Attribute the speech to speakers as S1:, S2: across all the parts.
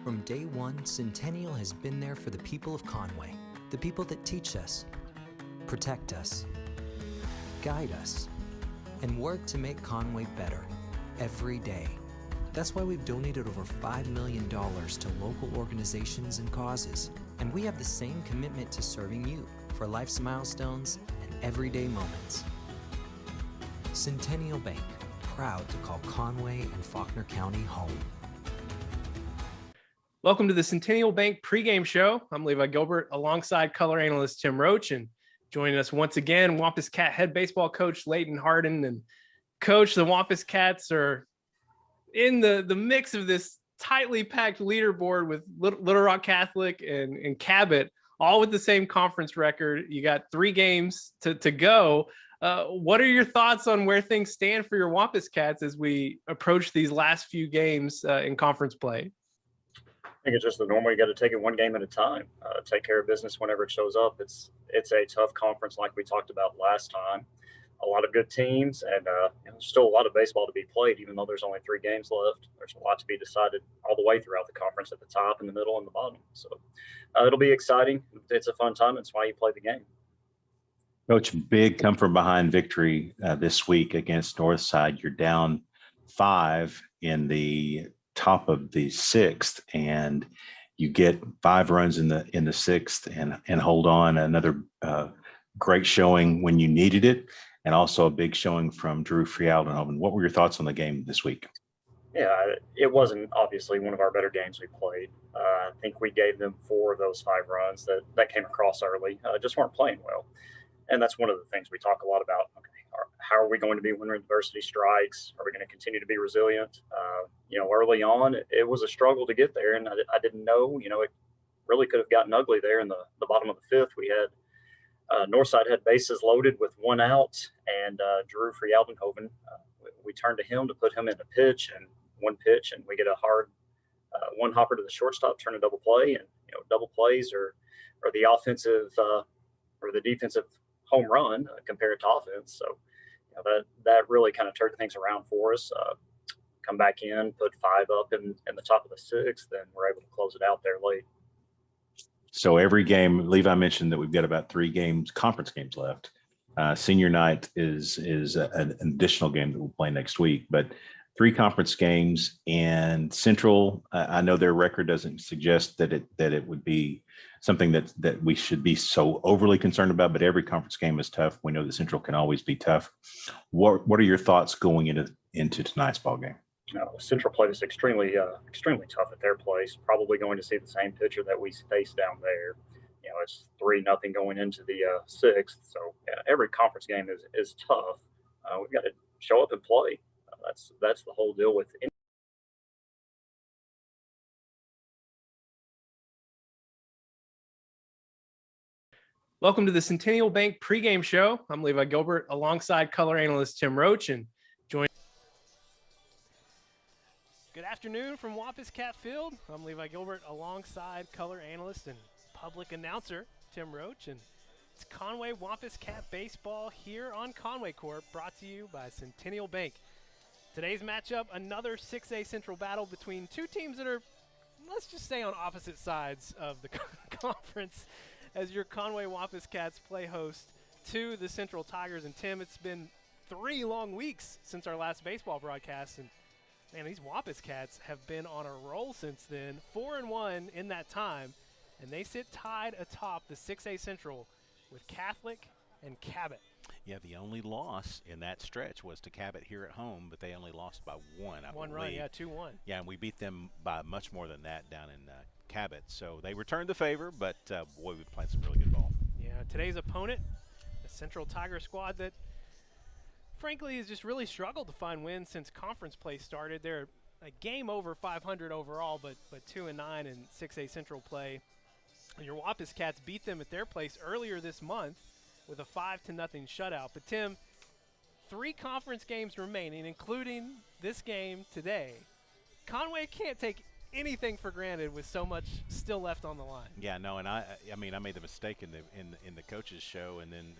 S1: From day one, Centennial has been there for the people of Conway, the people that teach us, protect us, guide us, and work to make Conway better every day. That's why we've donated over $5 million to local organizations and causes, and we have the same commitment to serving you for life's milestones and everyday moments. Centennial Bank, proud to call Conway and Faulkner County home.
S2: Welcome to the Centennial Bank pregame show. I'm Levi Gilbert alongside color analyst Tim Roach, and joining us once again, Wampus Cat head baseball coach Leighton Harden. And coach, the Wampus Cats are in the mix of this tightly packed leaderboard with Little Rock Catholic and Cabot, all with the same conference record. You got 3 games to go. What are your thoughts on where things stand for your Wampus Cats as we approach these last few games in conference play?
S3: I think it's just the normal. You got to take it one game at a time. Take care of business whenever it shows up. It's a tough conference, like we talked about last time. A lot of good teams, and there's still a lot of baseball to be played. Even though there's only 3 games left, there's a lot to be decided all the way throughout the conference, at the top, in the middle, and the bottom. So it'll be exciting. It's a fun time. That's why you play the game.
S4: Coach, big come from behind victory this week against Northside. You're down 5 in the top of the 6th, and you get 5 runs in the 6th and hold on. Another great showing when you needed it, and also a big showing from Drew Frialdenhoven. What were your thoughts on the game this week?
S3: Yeah, it wasn't obviously one of our better games we played. I think we gave them 4 of those 5 runs that came across early. Just weren't playing well. And that's one of the things we talk a lot about. Okay, how are we going to be when adversity strikes? Are we going to continue to be resilient? Early on, it was a struggle to get there, and I didn't know. It really could have gotten ugly there in the bottom of the 5th. We had Northside had bases loaded with 1 out, and Drew Frialdenhoven. We turned to him to put him in a pitch, and 1 pitch, and we get a hard 1 hopper to the shortstop, turn a double play, and double plays are the offensive or the defensive home run compared to offense. So that really kind of turned things around for us. Come back in, put 5 up in the top of the 6th, then we're able to close it out there late.
S4: So every game, Levi mentioned that we've got about 3 conference games left. Senior night is an additional game that we'll play next week, but 3 conference games. And Central, I know their record doesn't suggest that it would be something that we should be so overly concerned about, but every conference game is tough. We know that Central can always be tough. What are your thoughts going into tonight's ball game?
S3: Central played us extremely tough at their place. Probably going to see the same pitcher that we faced down there. It's 3-0 going into the 6th. So every conference game is tough. We've got to show up and play. That's the whole deal with any.
S2: Welcome to the Centennial Bank pregame show. I'm Levi Gilbert alongside color analyst Tim Roach, and Good afternoon from Wampus Cat Field. I'm Levi Gilbert alongside color analyst and public announcer Tim Roach, and it's Conway Wampus Cat baseball here on Conway Corp, brought to you by Centennial Bank. Today's matchup, another 6A Central battle between 2 teams that are, let's just say, on opposite sides of the conference, as your Conway Wampus Cats play host to the Central Tigers. And Tim, it's been 3 long weeks since our last baseball broadcast, and man, these Wampus Cats have been on a roll since then, 4-1 in that time, and they sit tied atop the 6A Central with Catholic and Cabot.
S5: Yeah, the only loss in that stretch was to Cabot here at home, but they only lost by 1, I believe.
S2: Run, yeah, 2-1.
S5: Yeah, and we beat them by much more than that down in Cabot. So they returned the favor, but boy, we played some really good ball.
S2: Yeah, today's opponent, the Central Tiger squad that frankly has just really struggled to find wins since conference play started. They're a game over 500 overall, but 2-9 in 6A Central play. And your Wampus Cats beat them at their place earlier this month with a 5-0 shutout. But Tim, 3 conference games remaining, including this game today. Conway can't take anything for granted with so much still left on the line.
S5: Yeah, no, and I made the mistake in the coaches show, and then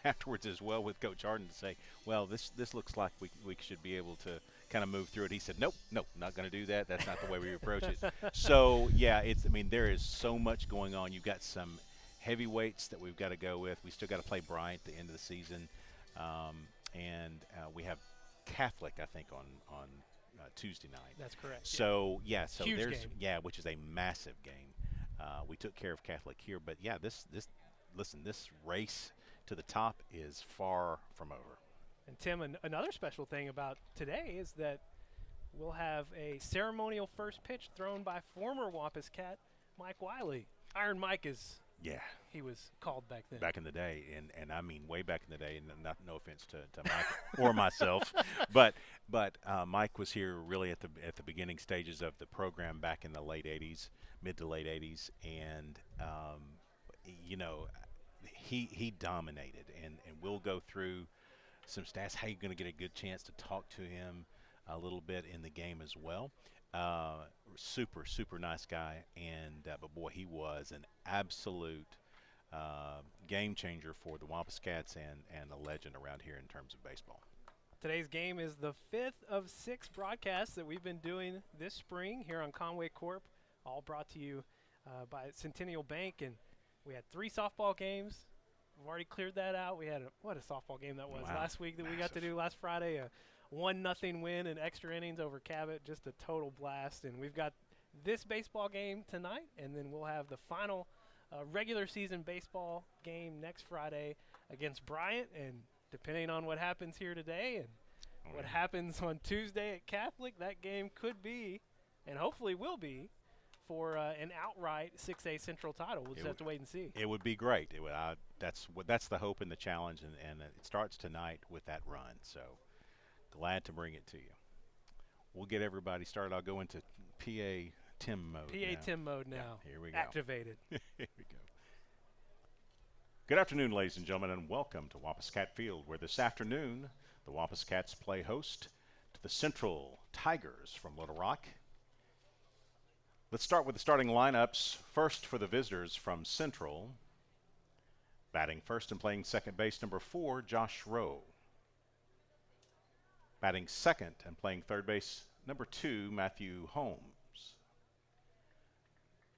S5: afterwards as well with Coach Harden to say, well, this looks like we should be able to kind of move through it. He said, nope, not going to do that. That's not the way we approach it. So, yeah, there is so much going on. You've got some heavyweights that we've got to go with. We still got to play Bryant at the end of the season. And we have Catholic, I think, on Tuesday night.
S2: That's correct.
S5: So,
S2: Huge
S5: there's
S2: game.
S5: which is a massive game. We took care of Catholic here. But, yeah, this race to the top is far from over.
S2: And Tim, another special thing about today is that we'll have a ceremonial first pitch thrown by former Wampus Cat Mike Wiley. Iron Mike he was called back then.
S5: Back in the day, and I mean way back in the day, and no offense to Mike or myself, but Mike was here really at the beginning stages of the program back in the late 80s, mid to late 80s, and he dominated, and we'll go through some stats. How you're going to get a good chance to talk to him a little bit in the game as well. Super nice guy, and but boy, he was an absolute game changer for the Wampus Cats and a legend around here in terms of baseball.
S2: Today's game is the 5th of 6 broadcasts that we've been doing this spring here on Conway Corp, all brought to you by Centennial Bank, and we had 3 softball games. We've already cleared that out. We had what a softball game that was last week that we got to do last Friday. A 1-0 win in extra innings over Cabot, just a total blast. And we've got this baseball game tonight, and then we'll have the final regular season baseball game next Friday against Bryant. And depending on what happens here today and what happens on Tuesday at Catholic, that game could be, and hopefully will be, for an outright 6A Central title. We'll just have to wait and see.
S5: It would be great. That's the hope and the challenge, and it starts tonight with that run. So glad to bring it to you. We'll get everybody started. I'll go into PA Tim mode.
S2: Tim mode now.
S5: Yeah, here we go.
S2: Activated.
S5: Here we go. Good afternoon, ladies and gentlemen, and welcome to Wampus Cat Field, where this afternoon the Wampus Cats play host to the Central Tigers from Little Rock. Let's start with the starting lineups. First for the visitors from Central. Batting first and playing second base, number 4, Josh Rowe. Batting second and playing third base, number 2, Matthew Holmes.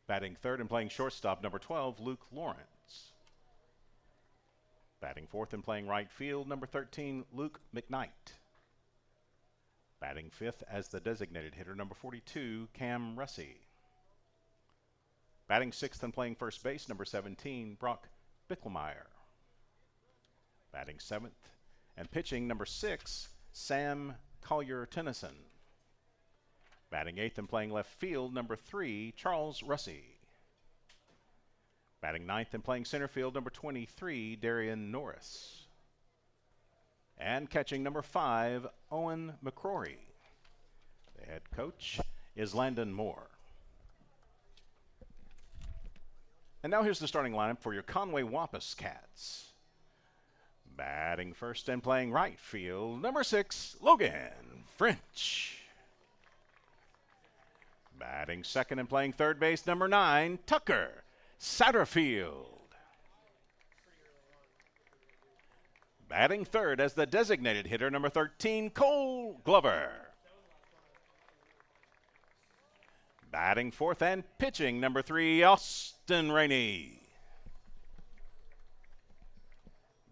S5: Batting third and playing shortstop, number 12, Luke Lawrence. Batting fourth and playing right field, number 13, Luke Mcknight. Batting fifth as the designated hitter, number 42, Cam Russey. Batting sixth and playing first base, number 17, Brock Bicklemeyer. Batting seventh and pitching, number 6, Sam Collier-Tennyson. Batting eighth and playing left field, number 3, Charles Russey. Batting ninth and playing center field, number 23, Darian Norris. And catching, number 5, Owen McCrory. The head coach is Landon Moore. And now here's the starting lineup for your Conway Wampus Cats. Batting first and playing right field, number 6, Logan French. Batting second and playing third base, number 9, Tucker Satterfield. Batting third as the designated hitter, number 13, Cole Glover. Batting fourth and pitching, number 3, Austin Rainey.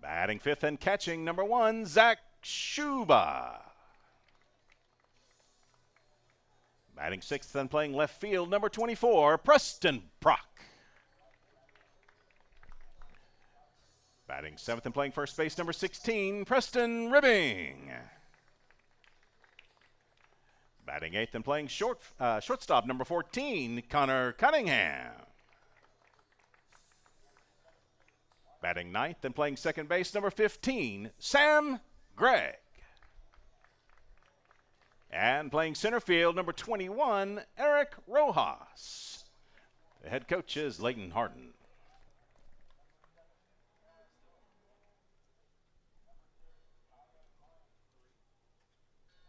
S5: Batting fifth and catching, number 1, Zak Shuba. Batting sixth and playing left field, number 24, Preston Prock. Batting seventh and playing first base, number 16, Preston Ribbing. Batting eighth and playing shortstop, number 14, Connor Cunningham. Batting ninth and playing second base, number 15, Sam Gregg. And playing center field, number 21, Eric Rojas. The head coach is Leighton Harden.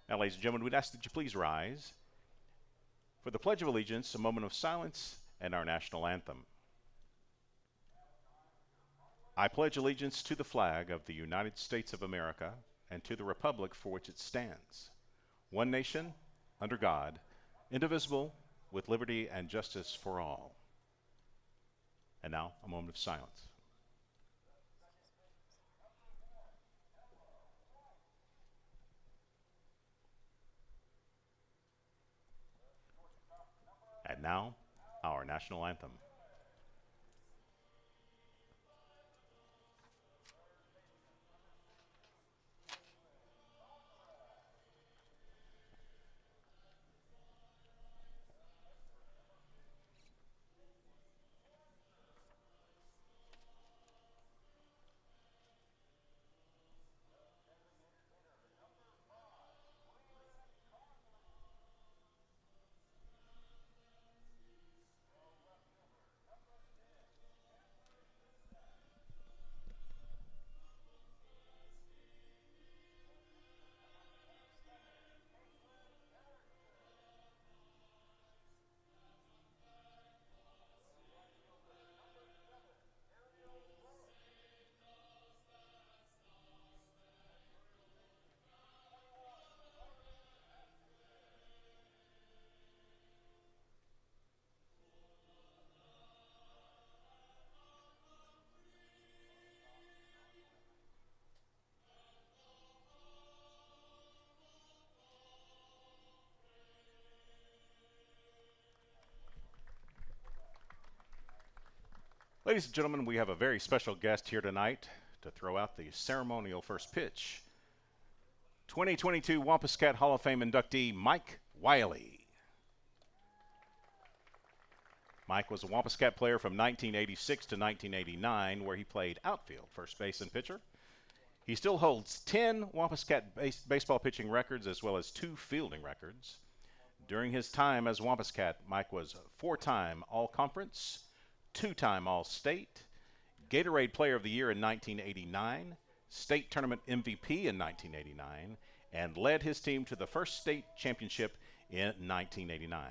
S5: Now, ladies and gentlemen, we'd ask that you please rise for the Pledge of Allegiance, a moment of silence, and our national anthem. I pledge allegiance to the flag of the United States of America and to the republic for which it stands, one nation, under God, indivisible, with liberty and justice for all. And now, a moment of silence. And now, our national anthem. Ladies and gentlemen, we have a very special guest here tonight to throw out the ceremonial first pitch. 2022 Wampus Cat Hall of Fame inductee Mike Wiley. Mike was a Wampus Cat player from 1986 to 1989, where he played outfield, first base, and pitcher. He still holds 10 Wampus Cat baseball pitching records as well as 2 fielding records. During his time as Wampus Cat, Mike was 4-time All-Conference, 2-time All-State, Gatorade Player of the Year in 1989, State Tournament MVP in 1989, and led his team to the first state championship in 1989.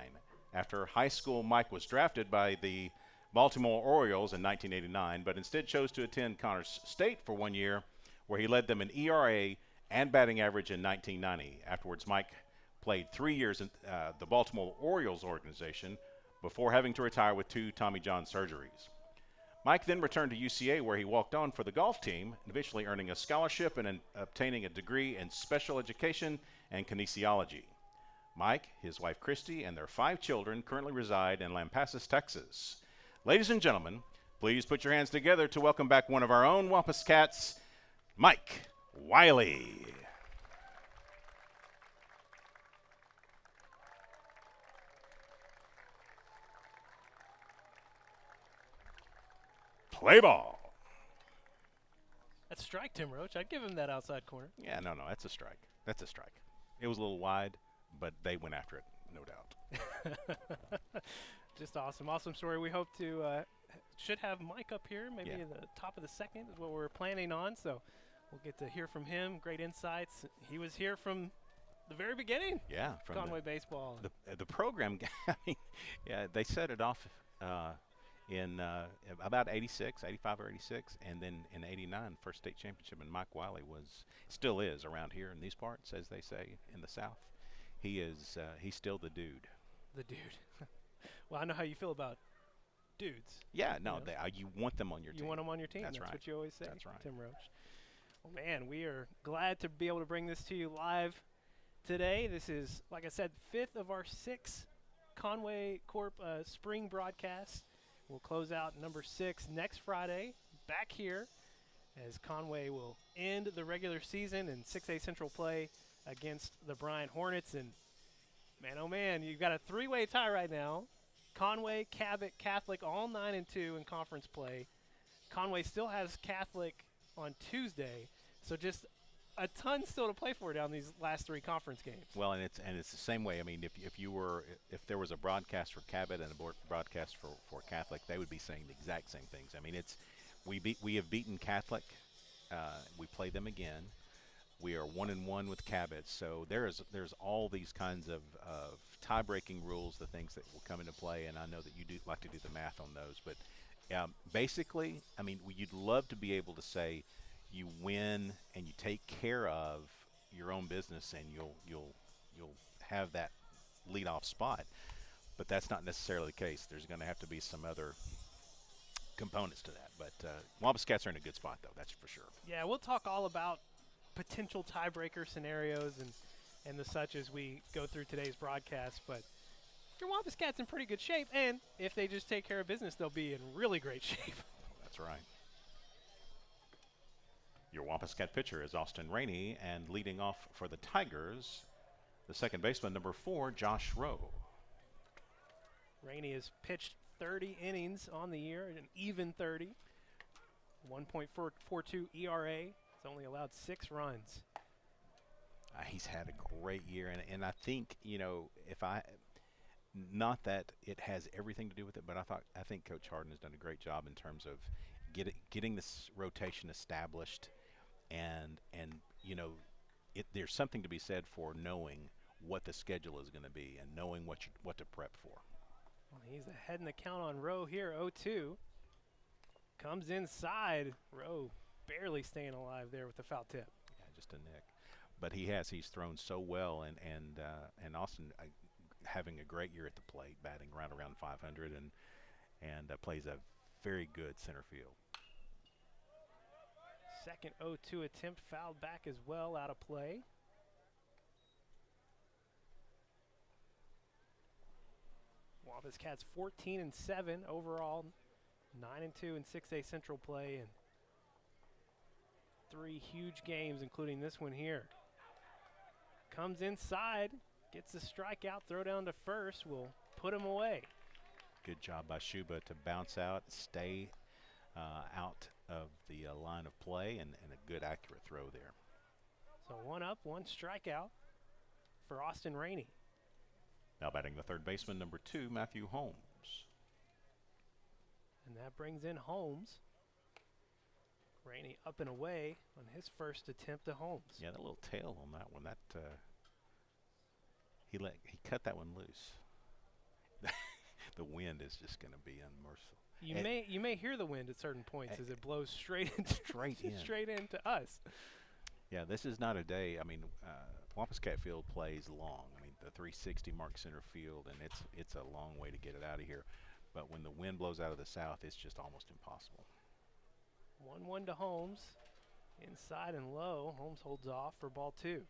S5: After high school, Mike was drafted by the Baltimore Orioles in 1989, but instead chose to attend Connors State for 1 year, where he led them in ERA and batting average in 1990. Afterwards, Mike played 3 years in the Baltimore Orioles organization before having to retire with 2 Tommy John surgeries. Mike then returned to UCA, where he walked on for the golf team, eventually earning a scholarship and obtaining a degree in special education and kinesiology. Mike, his wife Christy, and their 5 children currently reside in Lampasas, Texas. Ladies and gentlemen, please put your hands together to welcome back one of our own Wampus Cats, Mike Wiley. Play ball.
S2: That's a strike, Tim Roach. I'd give him that outside corner.
S5: Yeah, no, that's a strike. That's a strike. It was a little wide, but they went after it, no doubt.
S2: Just awesome. Awesome story. We hope to should have Mike up here maybe in the top of the second is what we're planning on. So we'll get to hear from him. Great insights. He was here from the very beginning.
S5: Yeah.
S2: From Conway baseball.
S5: The program, I mean, yeah, they set it off in about 85 or 86, and then in 89, first state championship, and Mike Wiley still is around here in these parts, as they say in the South. He's still the dude.
S2: The dude. Well, I know how you feel about dudes.
S5: Yeah, no, you want them on your team.
S2: You want them on your team.
S5: That's right.
S2: What you always say.
S5: That's right.
S2: Tim Roach. Well, man, we are glad to be able to bring this to you live today. This is, like I said, 5th of our 6 Conway Corp spring broadcasts. We'll close out number 6 next Friday, back here, as Conway will end the regular season in 6A Central play against the Bryant Hornets. And, man, oh, man, you've got a 3-way tie right now. Conway, Cabot, Catholic, all 9-2 in conference play. Conway still has Catholic on Tuesday, so just a ton still to play for down these last 3 conference games.
S5: Well, and it's the same way. I mean, if there was a broadcast for Cabot and a broadcast for Catholic, they would be saying the exact same things. I mean, we have beaten Catholic. We play them again. We are 1-1 with Cabot. So there's all these kinds of tie-breaking rules, the things that will come into play, and I know that you do like to do the math on those. But basically, I mean, you'd love to be able to say you win and you take care of your own business, and you'll you'll have that leadoff spot. But that's not necessarily the case. There's going to have to be some other components to that. But Wampus Cats are in a good spot, though. That's for sure.
S2: Yeah, we'll talk all about potential tiebreaker scenarios and the such as we go through today's broadcast. But your Wampus Cats in pretty good shape, and if they just take care of business, they'll be in really great shape.
S5: That's right. Your Wampus Cat pitcher is Austin Rainey, and leading off for the Tigers, the second baseman, number 4, Josh Rowe.
S2: Rainey has pitched 30 innings on the year, an even 30, 1.42 ERA. He's only allowed 6 runs.
S5: He's had a great year, and I think, not that it has everything to do with it, but I think Coach Harden has done a great job in terms of getting this rotation established, and there's something to be said for knowing what the schedule is going to be and knowing what to prep for.
S2: Well, he's ahead in the count on Rowe here, 0-2. Comes inside. Rowe barely staying alive there with the foul tip.
S5: Yeah, just a nick. But he's thrown so well, and Austin having a great year at the plate, batting right around 500, and plays a very good center field.
S2: Second 0-2 attempt fouled back as well, out of play. Wampus Cats 14-7 overall, 9-2 in 6A Central play, and 3 huge games, including this one here. Comes inside, gets the strikeout, throw down to first, will put him away.
S5: Good job by Shuba to bounce out, stay out of the line of play, and a good accurate throw there.
S2: So 1 up, 1 strikeout for Austin Rainey.
S5: Now batting the third baseman, number 2, Matthew Holmes.
S2: And that brings in Holmes. Rainey up and away on his first attempt to Holmes.
S5: Yeah, that little tail on that one, he cut that one loose. The wind is just going to be unmerciful.
S2: You may hear the wind at certain points as it blows straight into us.
S5: Yeah, this is not a day. I mean, Wampus Cat Field plays long. I mean, the 360 mark center field, and it's a long way to get it out of here. But when the wind blows out of the south, it's just almost impossible.
S2: 1-1 to Holmes. Inside and low. Holmes holds off for ball 2.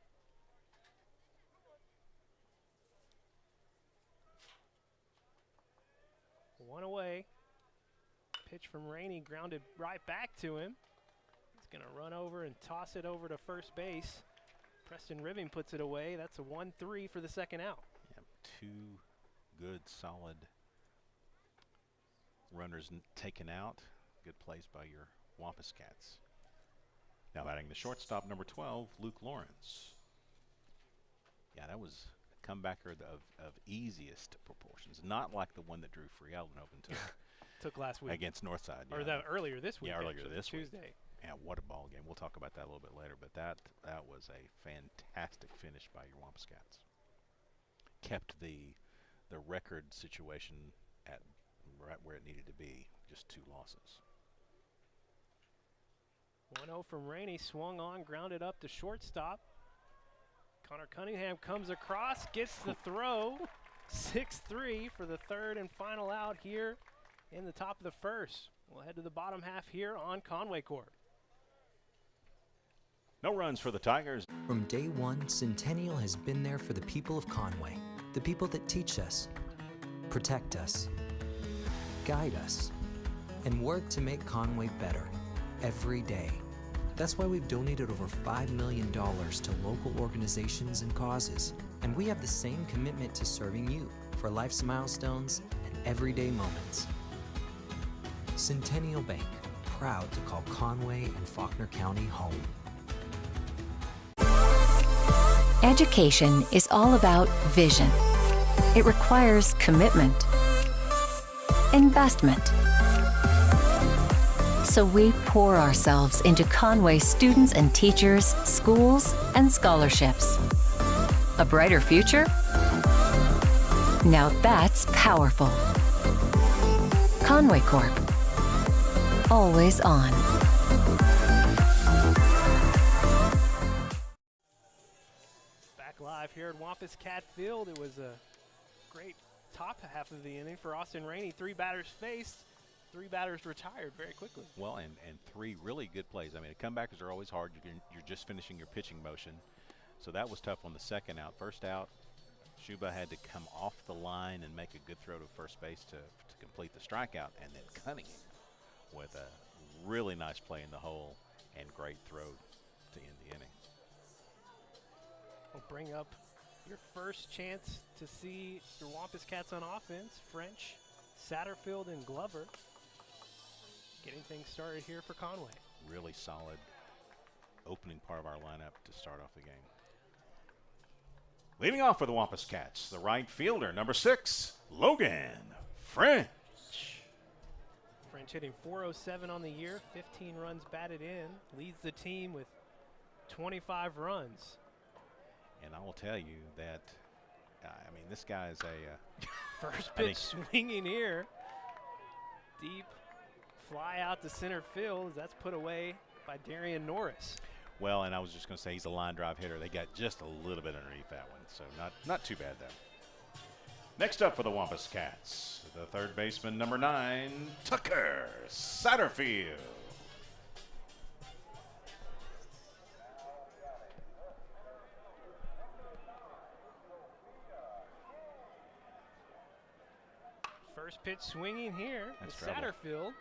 S2: One away. Pitch from Rainey, grounded right back to him. He's going to run over and toss it over to first base. Preston Ribbing puts it away. That's a 1-3 for the second out.
S5: Yep, 2 good, solid runners taken out. Good plays by your Wampus Cats. Now batting the shortstop, number 12, Luke Lawrence. Yeah, that was a comebacker of easiest proportions. Not like the one that Drew Free Allen Open
S2: took last week
S5: against Northside.
S2: Or earlier this week.
S5: Yeah, earlier this week.
S2: Tuesday.
S5: Yeah, what a ball game. We'll talk about that a little bit later, but that was a fantastic finish by your Wampus Cats. Kept the record situation at right where it needed to be, just 2 losses.
S2: 1-0 from Rainey, swung on, grounded up to shortstop. Connor Cunningham comes across, gets the throw. 6-3 for the third and final out here in the top of the first. We'll head to the bottom half here on Conway Corp.
S5: No runs for the Tigers.
S1: From day one, Centennial has been there for the people of Conway, the people that teach us, protect us, guide us, and work to make Conway better every day. That's why we've donated over $5 million to local organizations and causes. And we have the same commitment to serving you for life's milestones and everyday moments. Centennial Bank, proud to call Conway and Faulkner County home.
S6: Education is all about vision. It requires commitment, investment. So we pour ourselves into Conway students and teachers, schools, and scholarships. A brighter future? Now that's powerful. Conway Corp. Always on.
S2: Back live live here at Wampus Cat Field. It was a great top half of the inning for Austin Rainey. 3 batters faced, 3 batters retired very quickly.
S5: Well, and 3 really good plays. I mean, comebackers are always hard. You're just finishing your pitching motion. So that was tough on the second out. First out, Shuba had to come off the line and make a good throw to first base to complete the strikeout. And then Cunningham with a really nice play in the hole and great throw to end the inning.
S2: We'll bring up your first chance to see your Wampus Cats on offense. French, Satterfield, and Glover getting things started here for Conway.
S5: Really solid opening part of our lineup to start off the game. Leading off for the Wampus Cats, the right fielder, number 6, Logan French.
S2: French hitting .407 on the year, 15 runs batted in, leads the team with 25 runs.
S5: And I will tell you that, I mean, this guy is a
S2: first pitch swinging here. Deep fly out to center field. That's put away by Darian Norris.
S5: Well, and I was just going to say he's a line drive hitter. They got just a little bit underneath that one, so not too bad there. Next up for the Wampus Cats, the third baseman, number 9, Tucker Satterfield.
S2: First pitch swinging here.
S5: That's
S2: Satterfield.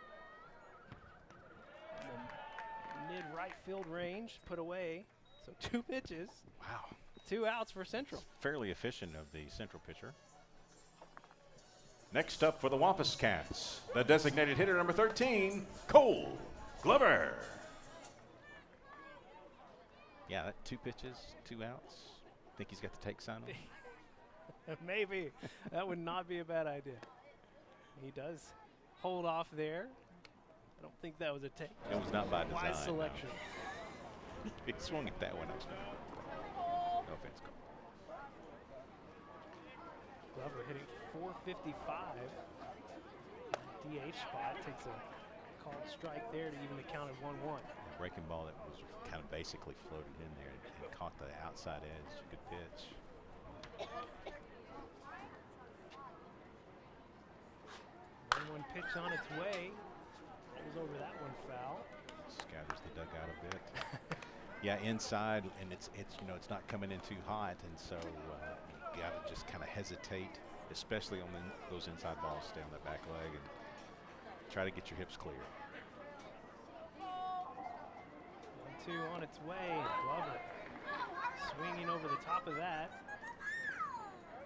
S2: Mid right field range, put away. So 2 pitches.
S5: Wow.
S2: 2 outs for Central.
S5: Fairly efficient of the Central pitcher. Next up for the Wampus Cats, the designated hitter, number 13, Cole Glover. Yeah, that 2 pitches, 2 outs. Think he's got the take sign on?
S2: Maybe. That would not be a bad idea. He does hold off there. I don't think that was a take.
S5: It was not by design.
S2: Wise selection.
S5: No. He swung at that one, actually. No offense, Cole.
S2: Glover hitting .455. DH spot takes a called strike there to even the count at 1-1.
S5: A breaking ball that was kind of basically floated in there and caught the outside edge. Good pitch.
S2: 1-1 pitch on its way. Was over that one foul.
S5: Scatters the dugout a bit. Yeah, inside, and it's not coming in too hot, and so you got to just kind of hesitate, especially on those inside balls. Stay on that back leg and try to get your hips clear.
S2: 1-2 on its way. Glover swinging over the top of that.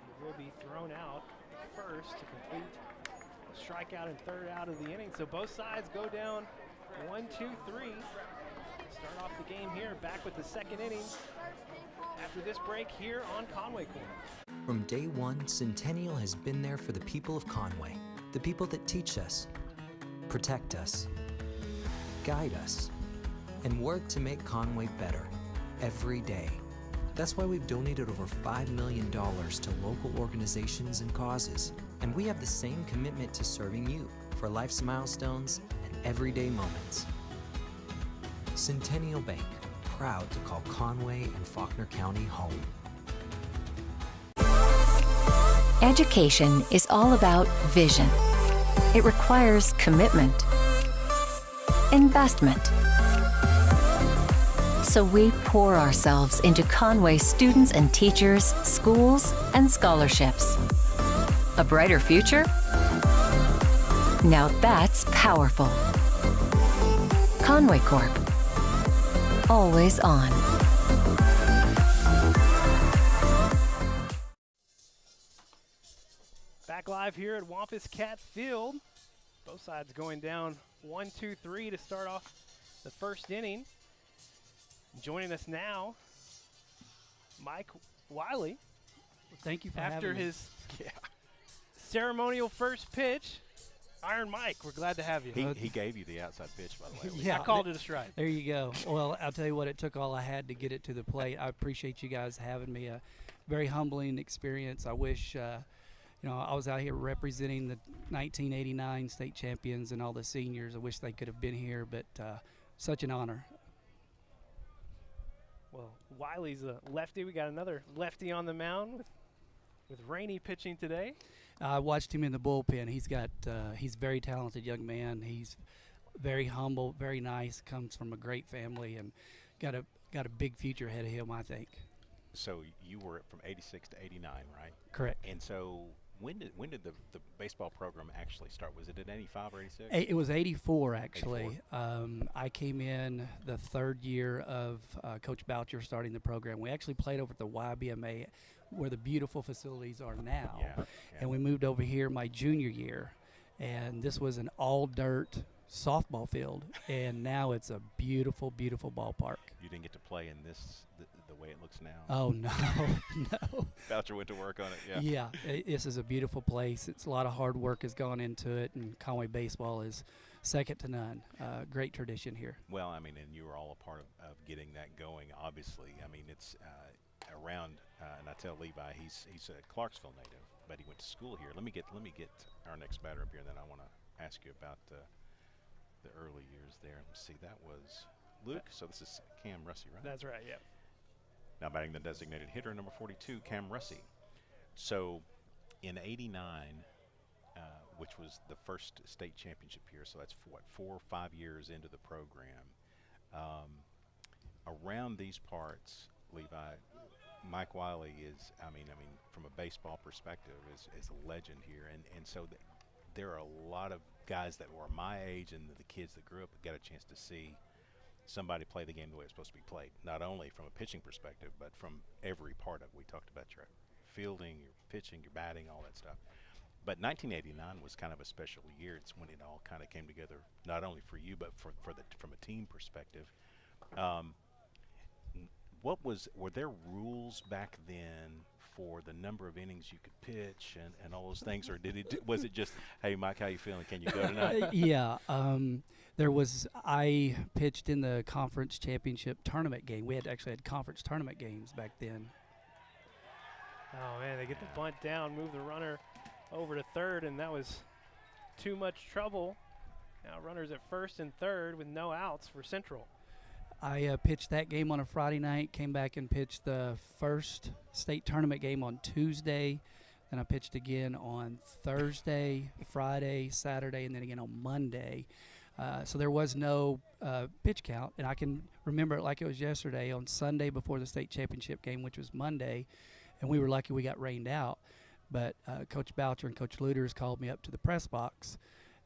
S2: It will be thrown out first to complete strikeout and third out of the inning. So both sides go down 1-2-3. Start off the game here, back with the second inning after this break here on Conway Corp.
S1: From day one, Centennial has been there for the people of Conway, the people that teach us, protect us, guide us, and work to make Conway better every day. That's why we've donated over $5 million to local organizations and causes. And we have the same commitment to serving you for life's milestones and everyday moments. Centennial Bank, proud to call Conway and Faulkner County home.
S6: Education is all about vision. It requires commitment, investment. So we pour ourselves into Conway students and teachers, schools, and scholarships. A brighter future? Now that's powerful. Conway Corp. Always on.
S2: Back live here at Wampus Cat Field. Both sides going down 1-2-3 to start off the first inning. Joining us now, Mike Wiley.
S7: Thank you for
S2: after
S7: having me.
S2: his ceremonial first pitch. Iron Mike, we're glad to have you.
S5: He gave you the outside pitch, by the way.
S7: Yeah,
S2: I called it a strike.
S7: There you go. Well, I'll tell you what, it took all I had to get it to the plate. I appreciate you guys having me. A very humbling experience. I wish, I was out here representing the 1989 state champions and all the seniors. I wish they could have been here, but such an honor.
S2: Well, Wiley's a lefty. We got another lefty on the mound with Rainey pitching today.
S7: I watched him in the bullpen. He's a very talented young man. He's very humble, very nice, comes from a great family, and got a big future ahead of him, I think.
S5: So you were from 86 to 89, right?
S7: Correct.
S5: And so when did the baseball program actually start? Was it in 85 or 86?
S7: It was 84, actually. 84. I came in the third year of Coach Boucher starting the program. We actually played over at the YBMA, where the beautiful facilities are now.
S5: Yeah.
S7: And we moved over here my junior year, and this was an all-dirt softball field, and now it's a beautiful, beautiful ballpark.
S5: You didn't get to play in this the way it looks now?
S7: Oh, no, no.
S5: Boucher went to work on it, yeah.
S7: Yeah, this is a beautiful place. It's a lot of hard work has gone into it, and Conway baseball is second to none. Great tradition here.
S5: Well, I mean, and you were all a part of getting that going, obviously. I mean, it's around, and I tell Levi, he's a Clarksville native, but he went to school here. Let me get our next batter up here, and then I want to ask you about the early years there. Let's see, that was Luke. So this is Cam Russey, right?
S2: That's right, yeah.
S5: Now batting the designated hitter, number 42, Cam Russey. So in 89, which was the first state championship year, so that's 4 or 5 years into the program. Around these parts, Levi, Mike Wiley is, I mean, from a baseball perspective, is a legend here, and so there are a lot of guys that were my age and the kids that grew up got a chance to see somebody play the game the way it's supposed to be played, not only from a pitching perspective, but from every part of it. We talked about your fielding, your pitching, your batting, all that stuff. But 1989 was kind of a special year. It's when it all kind of came together, not only for you, but from a team perspective. Were there rules back then for the number of innings you could pitch and all those things, or was it just, hey Mike, how you feeling? Can you go tonight?
S7: Yeah, I pitched in the conference championship tournament game. We actually had conference tournament games back then.
S2: Oh man, they get the bunt down, move the runner over to third, and that was too much trouble. Now runners at first and third with no outs for Central.
S7: I pitched that game on a Friday night, came back and pitched the first state tournament game on Tuesday. Then I pitched again on Thursday, Friday, Saturday, and then again on Monday. So there was no pitch count, and I can remember it like it was yesterday on Sunday before the state championship game, which was Monday, and we were lucky we got rained out. But Coach Boucher and Coach Luters called me up to the press box,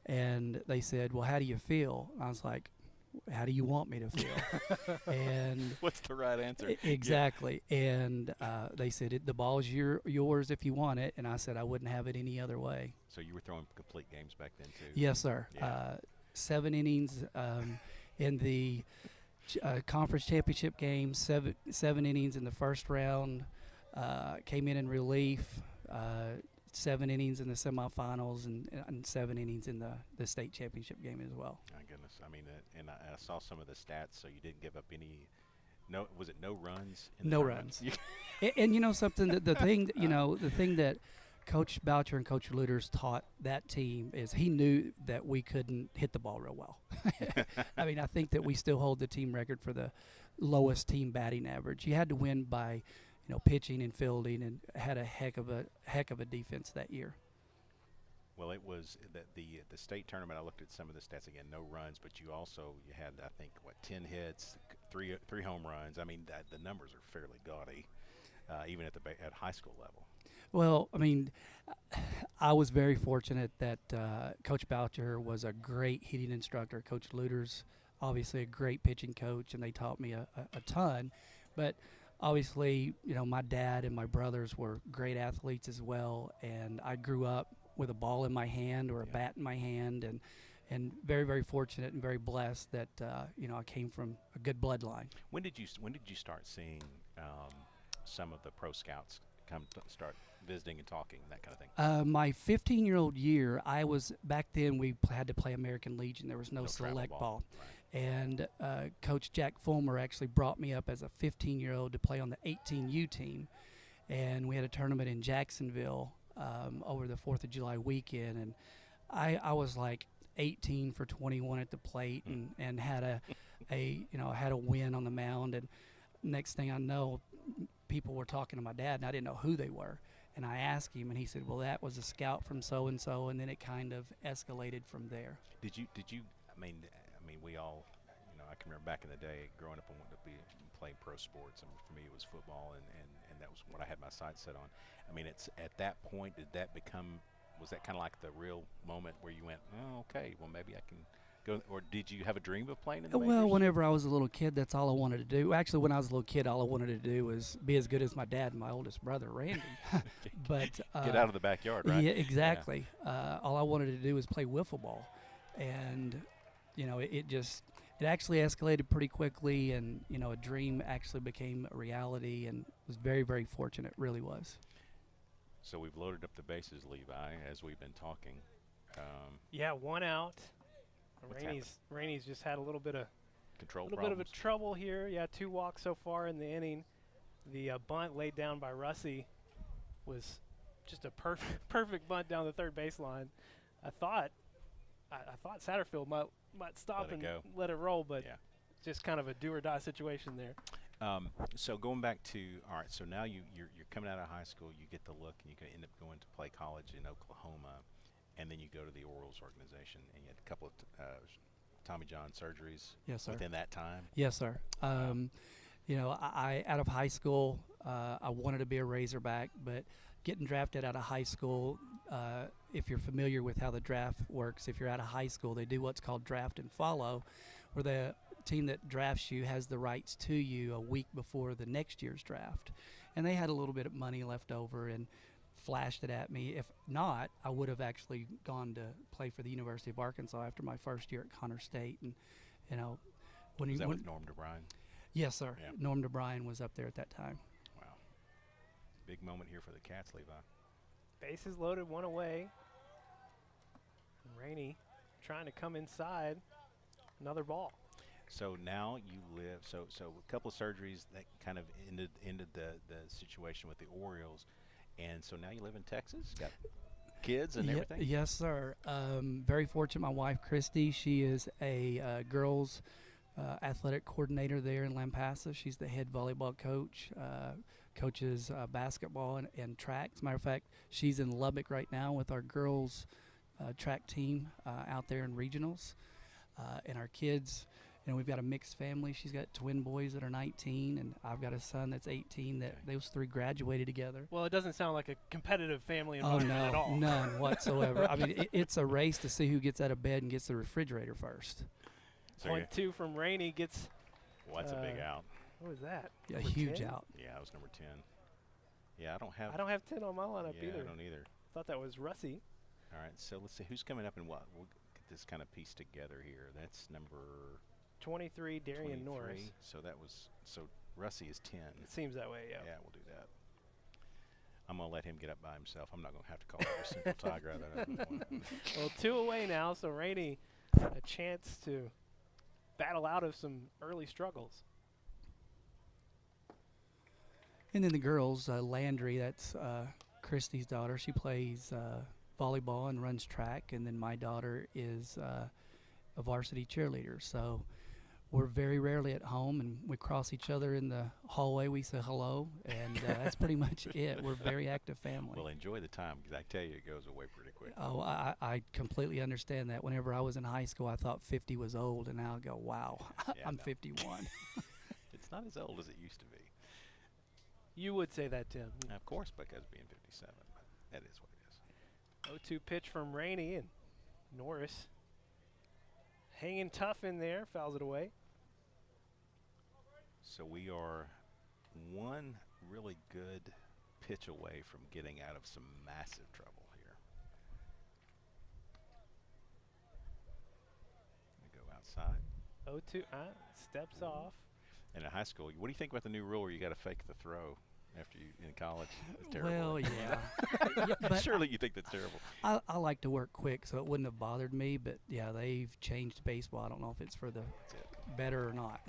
S7: and they said, well, how do you feel? And I was like, how do you want me to feel? And
S5: what's the right answer?
S7: Exactly. Yeah. And they said, the ball's yours if you want it. And I said I wouldn't have it any other way.
S5: So you were throwing complete games back then too?
S7: Yes, sir.
S5: Yeah.
S7: 7 innings in the conference championship game, seven innings in the first round, came in relief, 7 innings in the semifinals, and 7 innings in the state championship game as well.
S5: My goodness. I mean, and I saw some of the stats, so you didn't give up any. No, was it no runs?
S7: No runs. And you know something, the thing that Coach Boucher and Coach Luters taught that team is he knew that we couldn't hit the ball real well. I mean, I think that we still hold the team record for the lowest team batting average. You had to win by pitching and fielding, and had a heck of a defense that year.
S5: Well, it was the state tournament. I looked at some of the stats again. No runs, but you had, I think, 10 hits, three home runs. I mean, the numbers are fairly gaudy, even at high school level.
S7: Well, I mean, I was very fortunate that Coach Boucher was a great hitting instructor. Coach Luters, obviously a great pitching coach, and they taught me a ton. But obviously, my dad and my brothers were great athletes as well, and I grew up with a ball in my hand or a bat in my hand, and very, very fortunate and very blessed that I came from a good bloodline.
S5: When did you start seeing some of the pro scouts come to start visiting and talking, that kind of thing?
S7: My 15-year-old year, back then we had to play American Legion. There was no select ball. Right. And Coach Jack Fulmer actually brought me up as a 15-year-old to play on the 18U team. And we had a tournament in Jacksonville over the 4th of July weekend. And I was like 18 for 21 at the plate and had a win on the mound. And next thing I know, people were talking to my dad, and I didn't know who they were. And I asked him, and he said, well, that was a scout from so-and-so, and then it kind of escalated from there.
S5: Did you? I mean, we all, I can remember back in the day growing up and wanting to be playing pro sports. And for me, it was football, and that was what I had my sights set on. I mean, it's at that point, was that kind of like the real moment where you went, oh, okay, well, maybe I can go, or did you have a dream of playing in the majors?
S7: Well, whenever I was a little kid, that's all I wanted to do. Actually, when I was a little kid, all I wanted to do was be as good as my dad and my oldest brother, Randy. But
S5: get out of the backyard, right?
S7: Yeah, exactly. Yeah. All I wanted to do was play wiffle ball, and it actually escalated pretty quickly, and a dream actually became a reality, and was very, very fortunate. Really was.
S5: So we've loaded up the bases, Levi, as we've been talking.
S2: Yeah, one out.
S5: What's
S2: Rainey's just had a little bit of
S5: problems.
S2: Trouble here. Yeah, 2 walks so far in the inning. The bunt laid down by Russi was just a perfect bunt down the third baseline. I thought Satterfield might stop and let it roll, but just kind of a do or die situation there.
S5: So going back to, all right, so now you're coming out of high school, you get the look, and you can end up going to play college in Oklahoma, and then you go to the Orioles organization, and you had a couple of Tommy John surgeries.
S7: Yes, sir.
S5: Within that time.
S7: Yes, sir. I out of high school, I wanted to be a Razorback, but getting drafted out of high school, if you're familiar with how the draft works, if you're out of high school, they do what's called draft and follow, where the team that drafts you has the rights to you a week before the next year's draft. And they had a little bit of money left over and flashed it at me. If not, I would have actually gone to play for the University of Arkansas after my first year at Connor State. And,
S5: Was that with Norm DeBryan?
S7: Yes, sir.
S5: Yeah.
S7: Norm DeBryan was up there at that time.
S5: Wow. Big moment here for the Cats, Levi.
S2: Bases loaded, 1 away. Rainey trying to come inside. Another ball.
S5: So now you live. So a couple of surgeries that kind of ended the situation with the Orioles, and so now you live in Texas. Got kids and everything.
S7: Yes, sir. Very fortunate. My wife Christy. She is a girls athletic coordinator there in Lampasas. She's the head volleyball coach. Coaches basketball and track. As a matter of fact, she's in Lubbock right now with our girls track team out there in regionals. And our kids, we've got a mixed family. She's got twin boys that are 19, and I've got a son that's 18. That those 3 graduated together.
S2: Well, it doesn't sound like a competitive family environment at all.
S7: None whatsoever. I mean, it's a race to see who gets out of bed and gets the refrigerator first.
S5: So
S2: 0.2 from Rainey gets.
S5: Well, that's a big out.
S2: What was that?
S7: Yeah, huge
S2: 10?
S7: out.
S5: Yeah, it was number 10. Yeah, I don't have
S2: 10 on my lineup either.
S5: I don't either.
S2: Thought that was Russi.
S5: All right, so let's see who's coming up and what. We'll get this kind of piece together here. That's number
S2: 23, Darian Norris.
S5: So Russi is 10.
S2: It seems that way, yeah.
S5: Yeah, we'll do that. I'm going to let him get up by himself. I'm not going to have to call every single Tiger out there.
S2: Well, 2 away now, so Rainey a chance to battle out of some early struggles.
S7: And then the girls, Landry, that's Christy's daughter. She plays volleyball and runs track. And then my daughter is a varsity cheerleader. So we're very rarely at home, and we cross each other in the hallway. We say hello, and that's pretty much it. We're a very active family.
S5: Well, enjoy the time, because I tell you, it goes away pretty quick.
S7: Oh, I completely understand that. Whenever I was in high school, I thought 50 was old, and now I go, wow, I'm 51.
S5: It's not as old as it used to be.
S2: You would say that, Tim.
S5: Of course, because being 57, but that is what it is.
S2: 0-2 pitch from Rainey, and Norris hanging tough in there, fouls it away.
S5: So we are one really good pitch away from getting out of some massive trouble here. We go outside.
S2: 0-2, steps off.
S5: And in high school, what do you think about the new rule where you got to fake the throw after you in college? It's terrible.
S7: Well, yeah.
S5: But surely you think that's terrible.
S7: I like to work quick, so it wouldn't have bothered me. But yeah, they've changed baseball. I don't know if it's for the better or not.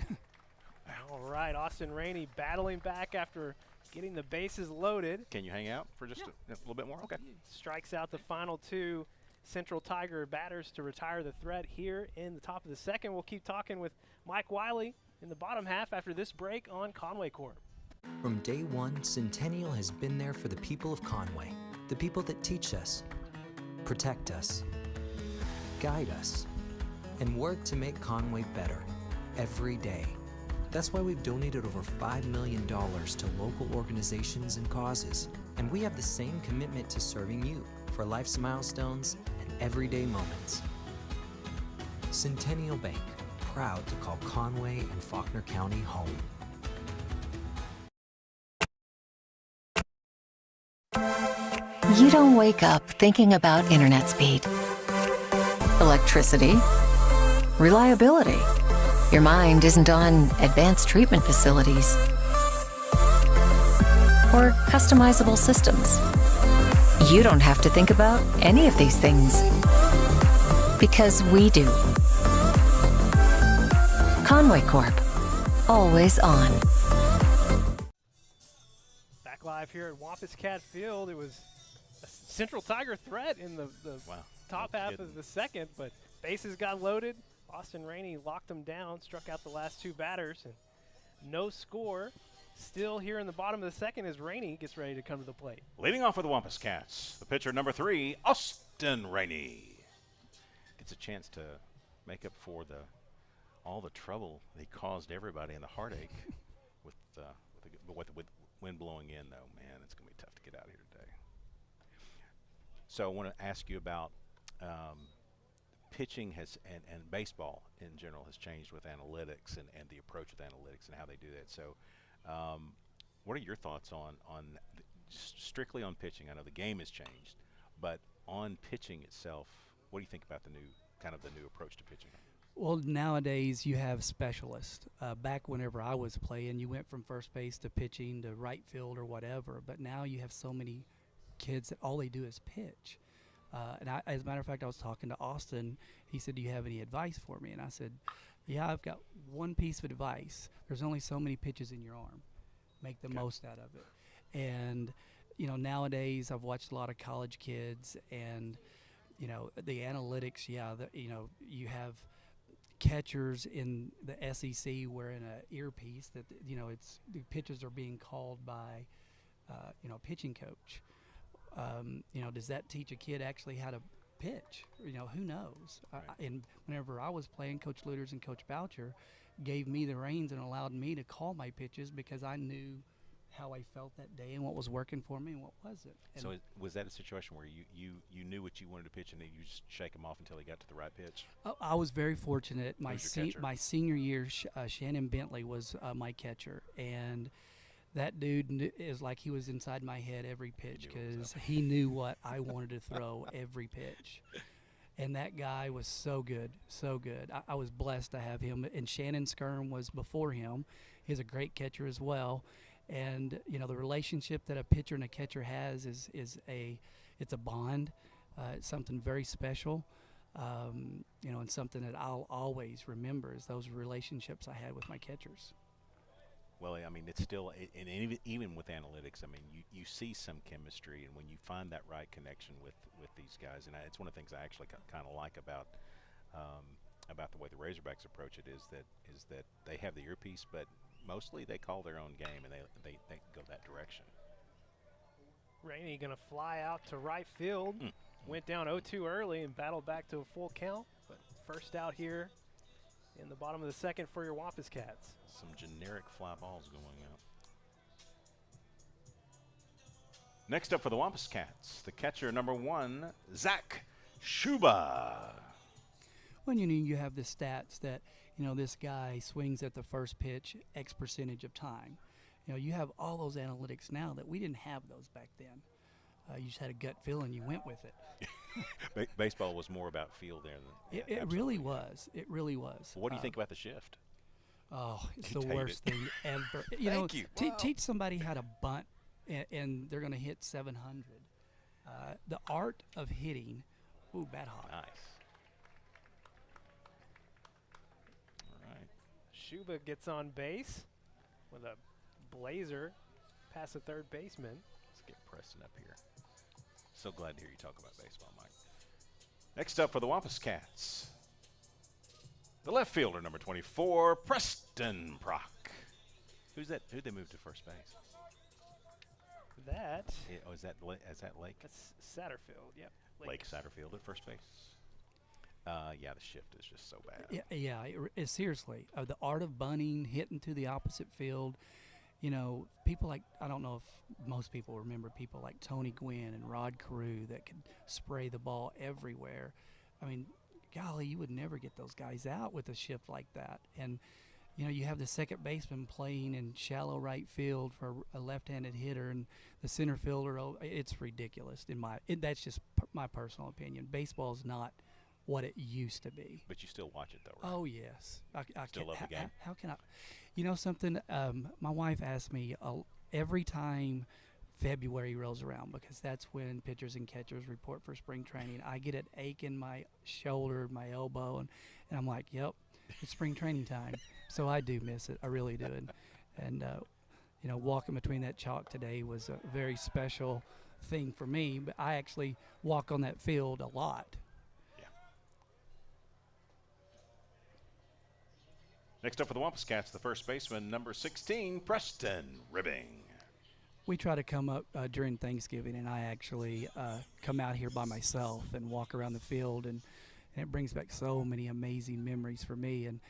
S2: All right, Austin Rainey battling back after getting the bases loaded.
S5: Can you hang out for just a little bit more? Okay.
S2: Strikes out the final 2 Central Tiger batters to retire the threat here in the top of the second. We'll keep talking with Mike Wiley in the bottom half after this break on Conway Corp.
S1: From day one, Centennial has been there for the people of Conway, the people that teach us, protect us, guide us, and work to make Conway better every day. That's why we've donated over $5 million to local organizations and causes. And we have the same commitment to serving you for life's milestones and everyday moments. Centennial Bank, proud to call Conway and Faulkner County home.
S6: You don't wake up thinking about internet speed, electricity, reliability. Your mind isn't on advanced treatment facilities or customizable systems. You don't have to think about any of these things because we do. Conway Corp, always on.
S2: Back live here at Wampus Cat Field. It was a Central Tiger threat in the top half of the second, but bases got loaded. Austin Rainey locked them down, struck out the last two batters, and no score. Still here in the bottom of the second as Rainey gets ready to come to the plate.
S5: Leading off for the Wampus Cats, the pitcher number 3, Austin Rainey. Gets a chance to make up for all the trouble he caused everybody and the heartache with wind blowing in, though. Man, it's going to be tough to get out of here today. So I want to ask you about pitching and baseball in general has changed with analytics and the approach with analytics and how they do that. So what are your thoughts on strictly on pitching? I know the game has changed, but on pitching itself, what do you think about the new approach to pitching?
S7: Well, nowadays you have specialists. Back whenever I was playing, you went from first base to pitching to right field or whatever, but now you have so many kids that all they do is pitch. As a matter of fact, I was talking to Austin. He said, "Do you have any advice for me?" And I said, "Yeah, I've got one piece of advice. There's only so many pitches in your arm. Make the most out of it." And, nowadays I've watched a lot of college kids and, the analytics, you have catchers in the SEC wearing an earpiece that, it's the pitches are being called by, a pitching coach. Does that teach a kid actually how to pitch? Who knows?
S5: Right.
S7: And whenever I was playing, Coach Luters and Coach Boucher gave me the reins and allowed me to call my pitches because I knew how I felt that day and what was working for me and what wasn't. And
S5: so was that a situation where you knew what you wanted to pitch and then you just shake him off until he got to the right pitch?
S7: I was very fortunate. My
S5: catcher?
S7: my senior year, Shannon Bentley was my catcher, and that dude is like he was inside my head every pitch because he knew what I wanted to throw every pitch. And that guy was so good, so good. I was blessed to have him. And Shannon Skirm was before him. He's a great catcher as well. And, the relationship that a pitcher and a catcher has it's a bond. It's something very special. And something that I'll always remember is those relationships I had with my catchers.
S5: Well, I mean, it's still, and even with analytics, I mean, you see some chemistry, and when you find that right connection with these guys, and it's one of the things I actually kind of like about the way the Razorbacks approach it is that they have the earpiece, but mostly they call their own game, and they go that direction.
S2: Rainey going to fly out to right field. Went down 0-2 early and battled back to a full count, but first out here in the bottom of the second for your Wampus Cats.
S5: Some generic fly balls going out. Next up for the Wampus Cats, the catcher number 1, Zak Shuba.
S7: Well, you have the stats that, this guy swings at the first pitch X percentage of time. You have all those analytics now that we didn't have those back then. You just had a gut feeling, you went with it.
S5: Baseball was more about feel there than
S7: it really was. It really was.
S5: What do you think about the shift?
S7: Oh, it's the worst thing ever.
S5: Thank you.
S7: Teach somebody how to bunt, and they're going to hit 700. The art of hitting, bat hot.
S5: Nice. All right.
S2: Shuba gets on base with a blazer past the third baseman.
S5: Let's get Preston up here. So glad to hear you talk about baseball, Mike. Next up for the Wampus Cats, The left fielder, number 24, Preston Prock. Who'd they move to first base?
S2: That.
S5: Yeah, oh, is that Lake?
S2: That's Satterfield. Yep.
S5: Lake Satterfield at first base. Yeah, the shift is just so bad.
S7: Yeah. Seriously, the art of bunting, hitting to the opposite field. You know, people like, I don't know if most people remember people like Tony Gwynn and Rod Carew that could spray the ball everywhere. I mean, golly, you would never get those guys out with a shift like that. And, you know, you have the second baseman playing in shallow right field for a left-handed hitter, and the center fielder, it's ridiculous. That's just my personal opinion. Baseball's not what it used to be.
S5: But you still watch it, though, right?
S7: Oh, yes. I
S5: still love the game?
S7: How can I? You know something? My wife asks me every time February rolls around, because that's when pitchers and catchers report for spring training. I get an ache in my shoulder, my elbow, and I'm like, yep, it's spring training time. So I do miss it. I really do. And you know, walking between that chalk today was a very special thing for me. But I actually walk on that field a lot.
S5: Next up for the Wampus Cats, the first baseman, number 16, Preston Ribbing.
S7: We try to come up during Thanksgiving, and I actually come out here by myself and walk around the field, and it brings back so many amazing memories for me. And,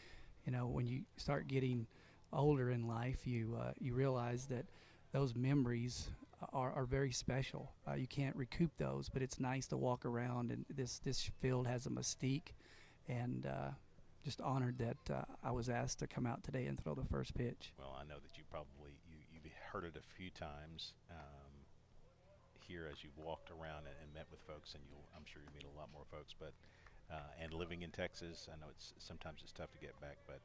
S7: you know, when you start getting older in life, you realize that those memories are very special. You can't recoup those, but it's nice to walk around, and this field has a mystique, and just honored that I was asked to come out today and throw the first pitch.
S5: Well, I know that you've heard it a few times here as you've walked around and met with folks, and I'm sure you meet a lot more folks. But and living in Texas, I know sometimes it's tough to get back, but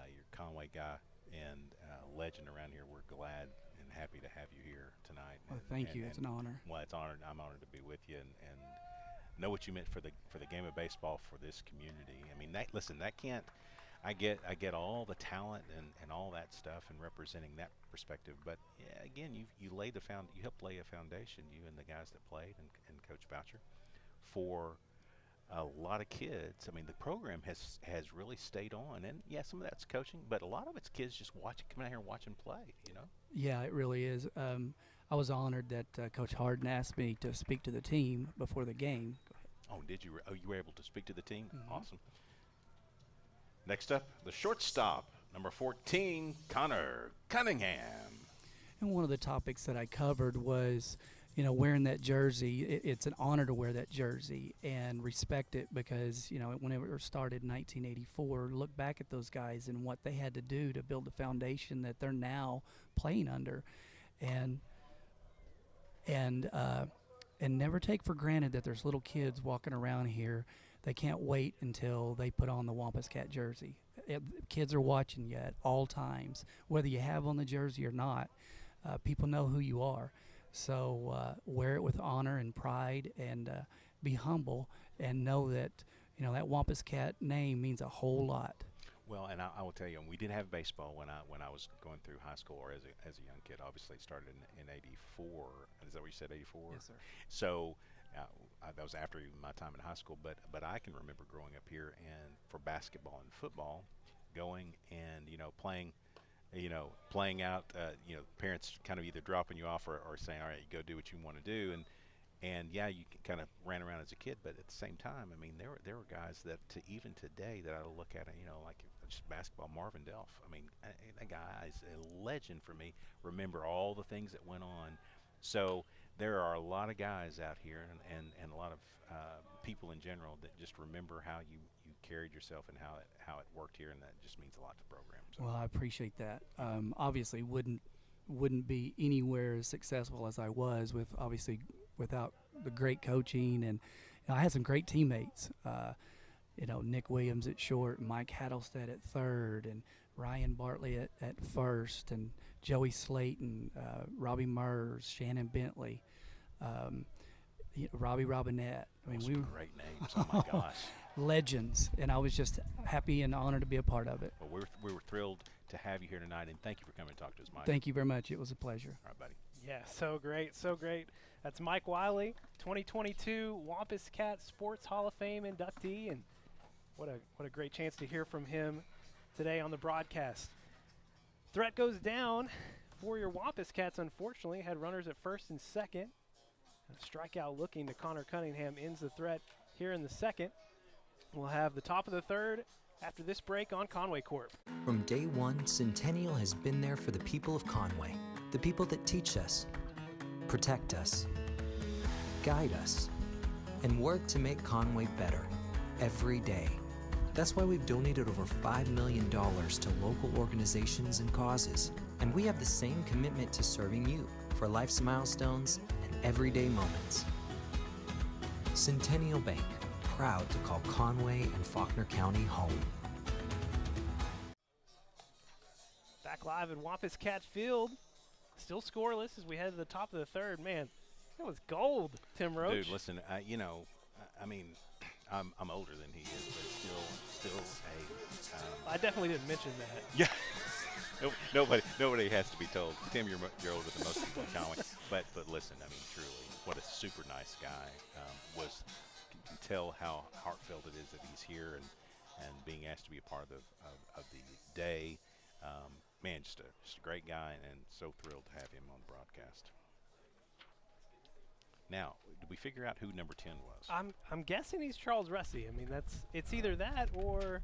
S5: you're a Conway guy and legend around here. We're glad and happy to have you here tonight.
S7: Well, thank you. It's an honor.
S5: Well, I'm honored to be with you and know what you meant for the game of baseball for this community. I mean, I get all the talent and all that stuff and representing that perspective, but yeah, again, you helped lay a foundation, you and the guys that played and Coach Boucher, for a lot of kids. I mean, the program has really stayed on, and yeah, some of that's coaching, but a lot of it's kids just coming out here and watching play, you know? Yeah,
S7: it really is. I was honored that Coach Harden asked me to speak to the team before the game.
S5: Oh, did you? You were able to speak to the team?
S7: Mm-hmm.
S5: Awesome. Next up, the shortstop, number 14, Connor Cunningham.
S7: And one of the topics that I covered was, you know, wearing that jersey. It's an honor to wear that jersey and respect it, because, you know, whenever it started in 1984, look back at those guys and what they had to do to build the foundation that they're now playing under. And never take for granted that there's little kids walking around here. They can't wait until they put on the Wampus Cat jersey. Kids are watching you at all times, whether you have on the jersey or not. People know who you are. So wear it with honor and pride, and be humble, and know that, you know, that Wampus Cat name means a whole lot.
S5: Well, and I will tell you, we did have baseball when I was going through high school, or as a young kid. Obviously, it started in '84. Is that what you said, '84?
S7: Yes, sir.
S5: So that was after even my time in high school. But I can remember growing up here, and for basketball and football, going and playing out. Parents kind of either dropping you off or saying, all right, you go do what you want to do, and yeah, you kind of ran around as a kid, but at the same time, I mean, there were guys that even today that I look at, like just basketball, Marvin Delph. I mean, that guy is a legend for me. Remember all the things that went on. So there are a lot of guys out here and a lot of people in general that just remember how you carried yourself and how it worked here, and that just means a lot to the program. So.
S7: Well, I appreciate that. Obviously, wouldn't be anywhere as successful as I was without the great coaching, and I had some great teammates. Nick Williams at short, Mike Hattlestead at third, and Ryan Bartley at first, and Joey Slayton, Robbie Murs, Shannon Bentley, Robbie Robinette. I mean,
S5: those great names. Oh my gosh.
S7: Legends, and I was just happy and honored to be a part of it.
S5: Well, we were thrilled to have you here tonight, and thank you for coming to talk to us, Mike.
S7: Thank you very much. It was a pleasure.
S5: All right, buddy.
S2: Yeah, so great, so great. That's Mike Wiley, 2022 Wampus Cat Sports Hall of Fame inductee, and What a great chance to hear from him today on the broadcast. Threat goes down for your Wampus Cats, unfortunately. Had runners at first and second. A strikeout looking to Connor Cunningham ends the threat here in the second. We'll have the top of the third after this break on Conway Corp.
S1: From day one, Centennial has been there for the people of Conway, the people that teach us, protect us, guide us, and work to make Conway better every day. That's why we've donated over $5 million to local organizations and causes. And we have the same commitment to serving you for life's milestones and everyday moments. Centennial Bank, proud to call Conway and Faulkner County home.
S2: Back live at Wampus Cat Field. Still scoreless as we head to the top of the third. Man, that was gold, Tim Roach.
S5: Dude, listen, I mean, I'm older than he is, but still a.
S2: I definitely didn't mention that.
S5: Yeah. Nobody has to be told. Tim, you're older than most people in Conway. But listen, I mean, truly, what a super nice guy. You can tell how heartfelt it is that he's here and being asked to be a part of the day. Man, just a great guy, and so thrilled to have him on the broadcast. Now, did we figure out who number 10 was?
S2: I'm guessing he's Charles Russi. I mean, it's either that or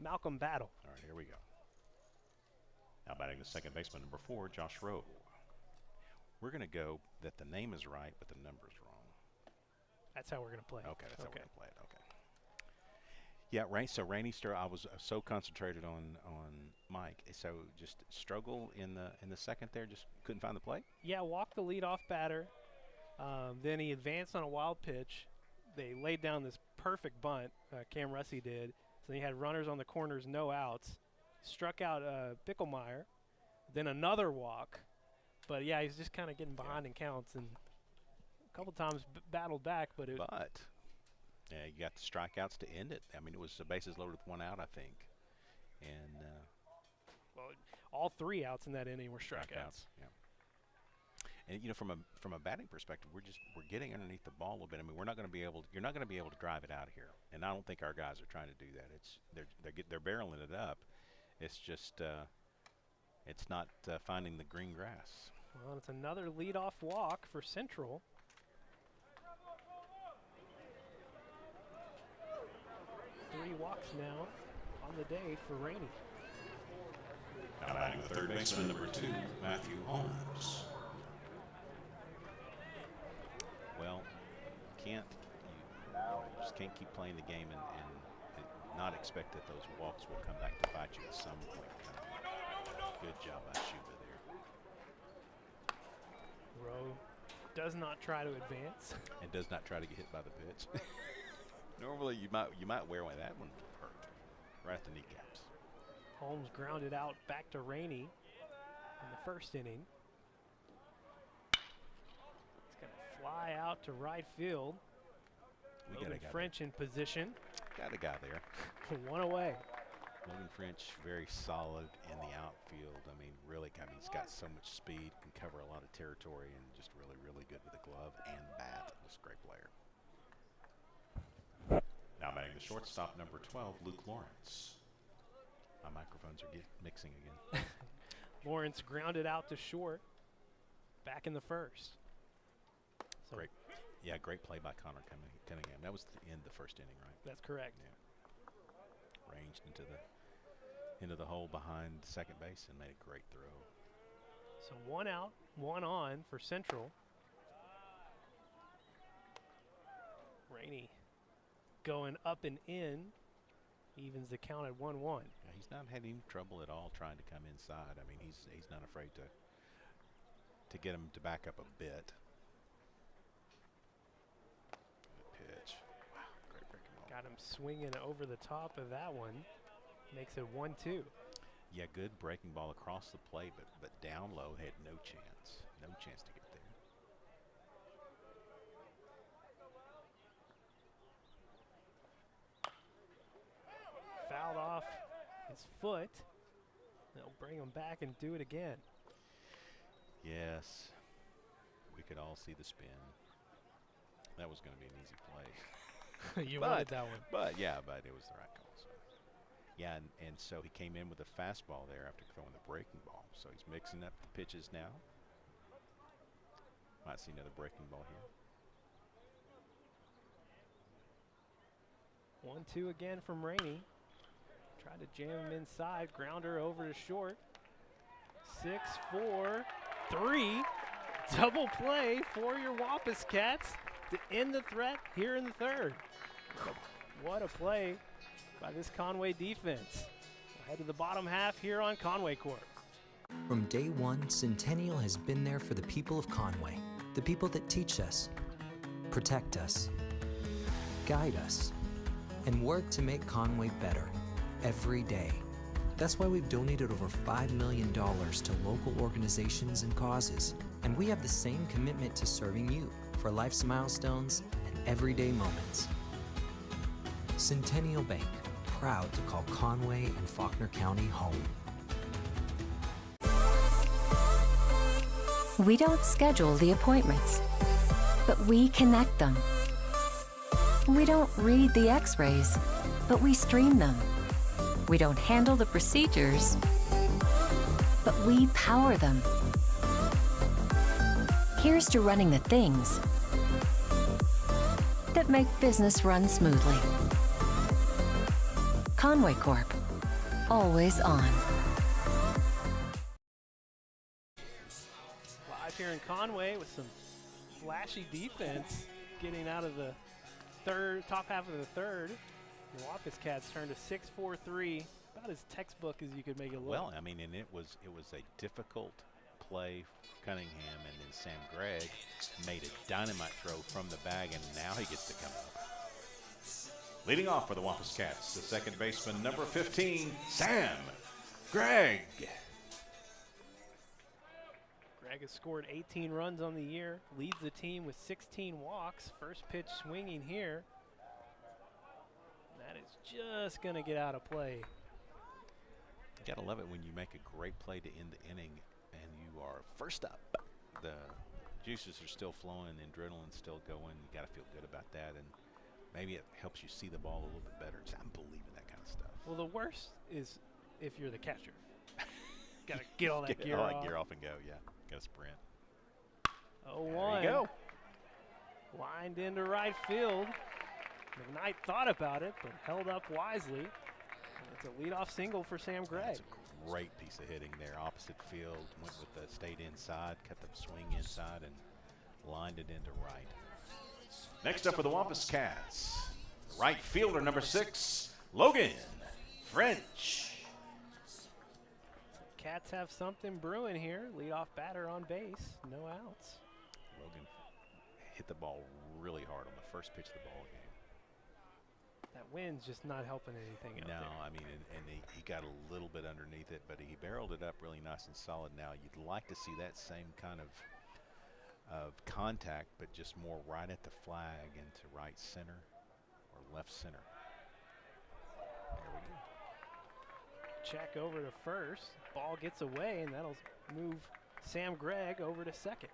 S2: Malcolm Battle.
S5: All right, here we go. Now batting the second baseman, number 4, Josh Rowe. We're going to go that the name is right, but the number's wrong.
S2: That's how we're going to play.
S5: Okay, that's how we're going to play it. Okay. Yeah, so Rainey, I was so concentrated on Mike. So just struggle in the second there, just couldn't find the plate?
S2: Yeah, walked the leadoff batter. Then he advanced on a wild pitch. They laid down this perfect bunt, Cam Russi did. So he had runners on the corners, no outs. Struck out Bicklemeyer. Then another walk. But, yeah, he's just kind of getting behind in counts. And a couple times battled back. But
S5: yeah, you got the strikeouts to end it. I mean, it was the bases loaded with 1 out, I think. And
S2: well, all 3 outs in that inning were strikeouts.
S5: Yeah. And from a batting perspective, we're getting underneath the ball a little bit. I mean, you're not going to be able to drive it out here. And I don't think our guys are trying to do that. They're barreling it up. It's just it's not finding the green grass.
S2: Well, it's another leadoff walk for Central. Three walks now on the day for Rainey.
S5: Now batting the third baseman, number 2, Matthew Holmes. Well, you just can't keep playing the game and not expect that those walks will come back to bite you at some point in time. Good job by Shuba there.
S2: Rowe does not try to advance.
S5: And does not try to get hit by the pitch. Normally you might wear one. That one hurt right at the kneecaps.
S2: Holmes grounded out back to Rainey in the first inning. It's going to fly out to right field. Logan French in position.
S5: Got a guy there.
S2: 1 away.
S5: Logan French, very solid in the outfield. I mean, really, he's got so much speed, can cover a lot of territory, and just really, really good with the glove and bat. Just a great player. Now batting the shortstop, number 12, Luke Lawrence. My microphones are mixing again.
S2: Lawrence grounded out to short. Back in the first. So
S5: great. Yeah, great play by Connor Cunningham. That was the end of the first inning, right?
S2: That's correct.
S5: Yeah. Ranged into the hole behind second base and made a great throw.
S2: So 1 out, 1 on for Central. Rainey going up and in, evens the count at 1-1.
S5: Yeah, he's not had any trouble at all trying to come inside. I mean, he's not afraid to get him to back up a bit. Pitch. Wow, great breaking ball.
S2: Got him swinging over the top of that one. Makes it 1-2.
S5: Yeah, good breaking ball across the plate, but down low had no chance. No chance to get there.
S2: Fouled off his foot. They'll bring him back and do it again.
S5: Yes. We could all see the spin. That was going to be an easy play.
S2: You wanted that one.
S5: But it was the right call. So. Yeah, and so he came in with a fastball there after throwing the breaking ball. So he's mixing up the pitches now. Might see another breaking ball here.
S2: 1-2 again from Rainey. Tried to jam him inside. Grounder over to short. 6-4-3. Double play for your Wampus Cats to end the threat here in the third. What a play by this Conway defense. We'll head to the bottom half here on Conway Corp.
S1: From day one, Centennial has been there for the people of Conway, the people that teach us, protect us, guide us, and work to make Conway better every day. That's why we've donated over $5 million to local organizations and causes. And we have the same commitment to serving you for life's milestones and everyday moments. Centennial Bank, proud to call Conway and Faulkner County home.
S6: We don't schedule the appointments, but we connect them. We don't read the x-rays, but we stream them. We don't handle the procedures, but we power them. Here's to running the things that make business run smoothly. Conway Corp, always on.
S2: Live here in Conway with some flashy defense getting out of the top half of the third. The Wampus Cats turned to 6-4-3, about as textbook as you could make it look.
S5: Well, I mean, and it was a difficult play for Cunningham, and then Sam Gregg made a dynamite throw from the bag, and now he gets to come up.
S8: Leading off for the Wampus Cats, the second baseman, number 15, Sam Gregg.
S2: Gregg has scored 18 runs on the year, leads the team with 16 walks. First pitch swinging here. That is just going to get out of play.
S5: You got to love it when you make a great play to end the inning and you are first up. The juices are still flowing, adrenaline's still going. You got to feel good about that, and maybe it helps you see the ball a little bit better. I'm believing that kind of stuff.
S2: Well, the worst is if you're the catcher. Got to get all that gear
S5: all
S2: off.
S5: that gear off and go, yeah. Got to sprint.
S2: 0-1.
S5: There you go.
S2: Lined into right field. McKnight thought about it, but held up wisely. And it's a leadoff single for Sam Gregg.
S5: That's a great piece of hitting there. Opposite field, went with the stayed inside, cut the swing inside, and lined it into right.
S8: Next up for the Wampus Cats, right fielder, number 6, Logan French.
S2: Cats have something brewing here. Leadoff batter on base, no outs.
S5: Logan hit the ball really hard on the first pitch of the ball game.
S2: That wind's just not helping anything out there.
S5: No, I mean, and he got a little bit underneath it, but he barreled it up really nice and solid. Now, you'd like to see that same kind of contact, but just more right at the flag into right center or left center. There we go.
S2: Check over to first. Ball gets away, and that'll move Sam Gregg over to second.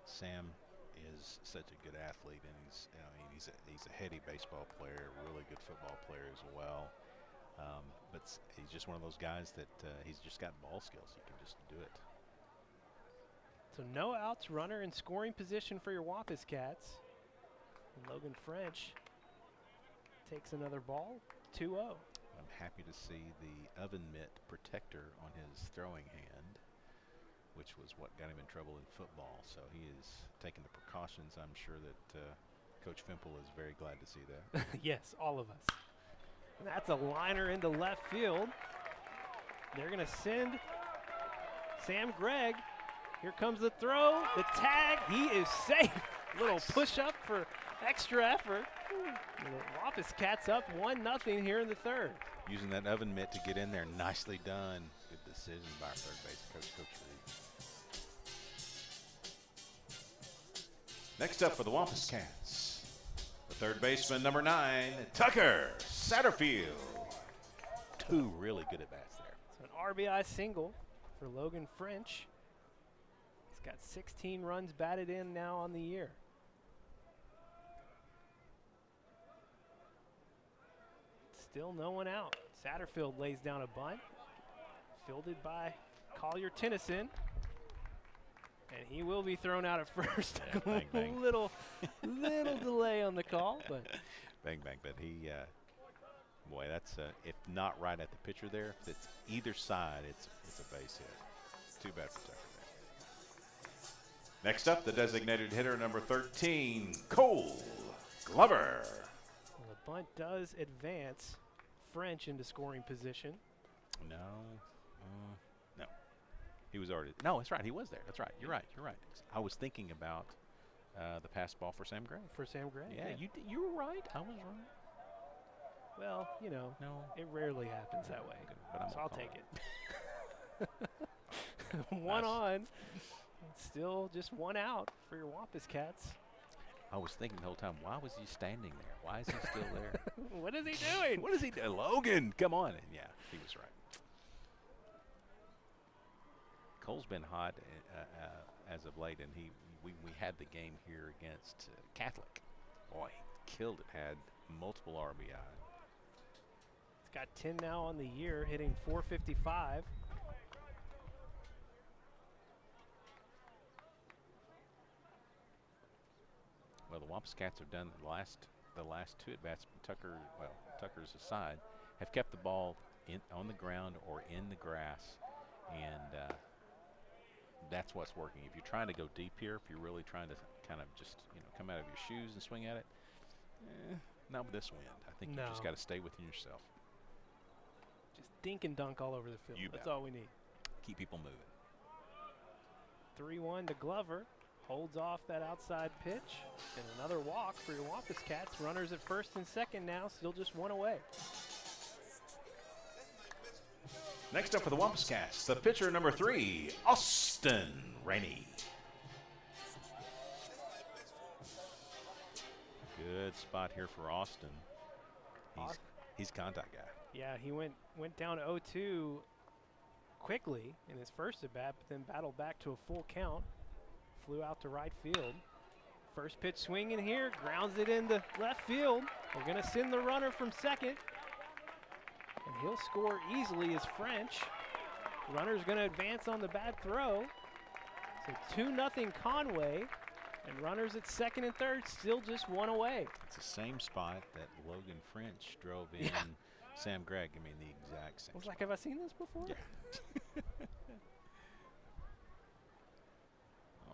S5: Sam is such a good athlete, and he's a heady baseball player, really good football player as well. But he's just one of those guys that he's just got ball skills. He can just do it.
S2: So no outs, runner in scoring position for your Wampus Cats. And Logan French takes another ball, 2-0.
S5: I'm happy to see the oven mitt protector on his throwing hand, which was what got him in trouble in football. So he is taking the precautions. I'm sure that Coach Fimple is very glad to see that.
S2: Yes, all of us. And that's a liner into left field. They're going to send Sam Gregg. Here comes the throw, the tag. He is safe. Little push up for extra effort. The Wampus Cats up 1-0 here in the third.
S5: Using that oven mitt to get in there, nicely done. Good decision by our third base coach, Coach Reed.
S8: Next up for the Wampus Cats, the third baseman, number 9, Tucker Satterfield.
S5: Two really good at-bats there.
S2: So an RBI single for Logan French. He's got 16 runs batted in now on the year. Still no one out. Satterfield lays down a bunt. Fielded by Collier-Tennyson. And he will be thrown out at first.
S5: Yeah, bang, bang.
S2: little delay on the call, but
S5: Bang, bang. But he, boy, that's, if not right at the pitcher there, if it's either side, it's a base hit. Too bad for Tucker there. Next up, the designated hitter, number 13, Cole Glover.
S2: well, the bunt does advance French into scoring position.
S5: No. No. He was already. No, that's right. He was there. That's right. You're right. You're right. I was thinking about the pass ball for Sam Gray.
S2: For Sam Gray?
S5: Yeah, you were right. I was right.
S2: Well, you know,
S5: No.
S2: it rarely happens that way.
S5: But I'm
S2: So
S5: gonna
S2: I'll
S5: call
S2: take it. One
S5: Nice.
S2: on. Still just one out for your Wampus Cats.
S5: I was thinking the whole time, why was he standing there? Why is he still there?
S2: What is he doing?
S5: What is he doing? Logan, come on. And yeah, he was right. Cole's been hot as of late, and we had the game here against Catholic. Boy, he killed it. Had multiple RBI.
S2: He's got 10 now on the year, hitting .455.
S5: Well, the Wampus Cats have done the last two at bats. Tucker's aside, have kept the ball on the ground or in the grass, and that's what's working. If you're trying to go deep here, if you're really trying to kind of just come out of your shoes and swing at it, not with this wind. I think you just got to stay within yourself.
S2: Just dink and dunk all over the field.
S5: You
S2: That's
S5: bet.
S2: all we need.
S5: Keep people moving.
S2: 3-1 to Glover. Holds off that outside pitch. And another walk for your Wampus Cats. Runners at first and second now. Still just one away.
S8: Next up for the Wampus Cats, the pitcher number 3, Austin Rainey.
S5: Good spot here for Austin. He's a contact guy.
S2: Yeah, he went down 0-2 quickly in his first at bat, but then battled back to a full count. Flew out to right field. First pitch swinging here, grounds it into left field. They're going to send the runner from second. And he'll score easily as French. Runner's going to advance on the bad throw. So 2-0 Conway. And runners at second and third, still just one away.
S5: It's the same spot that Logan French drove in Sam Gregg. I mean, the exact same
S2: I was
S5: spot.
S2: like, have I seen this before?
S5: Yeah.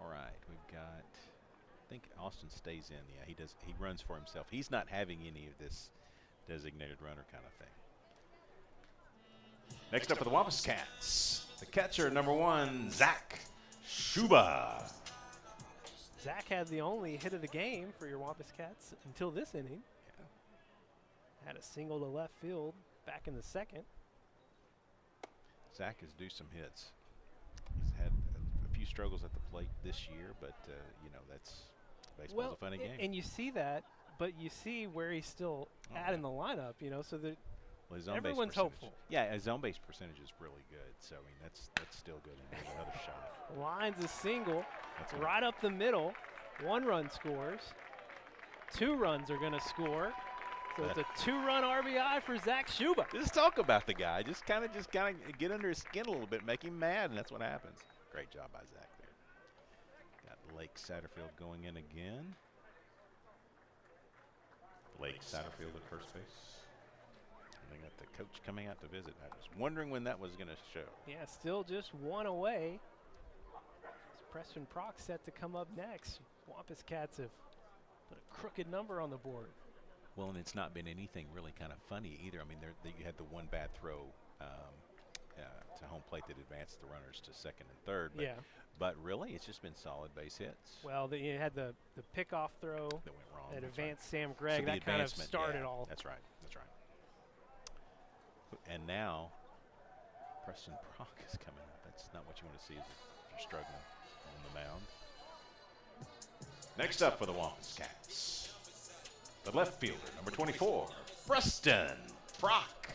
S5: All right, we've got, I think Austin stays in. Yeah, he does. He runs for himself. He's not having any of this designated runner kind of thing.
S8: Next up for the Wampus Cats, the catcher number 1, Zak Shuba.
S2: Zach had the only hit of the game for your Wampus Cats until this inning. Had a single to left field back in the second.
S5: Zach is due some hits. He's had a few struggles at the plate this year, but that's baseball's a funny game.
S2: And you see that, but you see where he's still at in the lineup. So that
S5: Well, his on
S2: everyone's
S5: base percentage-
S2: hopeful.
S5: Yeah, his on base percentage is really good. So I mean, that's still good. And there's another shot.
S2: lines a single
S5: That's
S2: right up the middle. 1 run scores. 2 runs are going to score. So it's a 2-run RBI for Zak Shuba.
S5: Just talk about the guy. Just kind of get under his skin a little bit, make him mad, and that's what happens. Great job by Zach there. Got Lake Satterfield going in again. Lake Satterfield at first base. And they got the coach coming out to visit. I was wondering when that was going to show.
S2: Yeah, still just 1 away. It's Preston Prock set to come up next. Wampus Cats have put a crooked number on the board.
S5: Well, and it's not been anything really kind of funny either. I mean, you had the one bad throw to home plate that advanced the runners to second and third. But, but really, it's just been solid base hits.
S2: Well, you had the pickoff throw
S5: that went wrong.
S2: that
S5: That's
S2: advanced
S5: right.
S2: Sam Gregg.
S5: So
S2: that kind of started all.
S5: That's right. That's right. And now, Preston Prock is coming up. That's not what you want to see if you're struggling on the mound.
S8: Next up for the Wampus Cats, the left fielder, number 24, Preston Prock.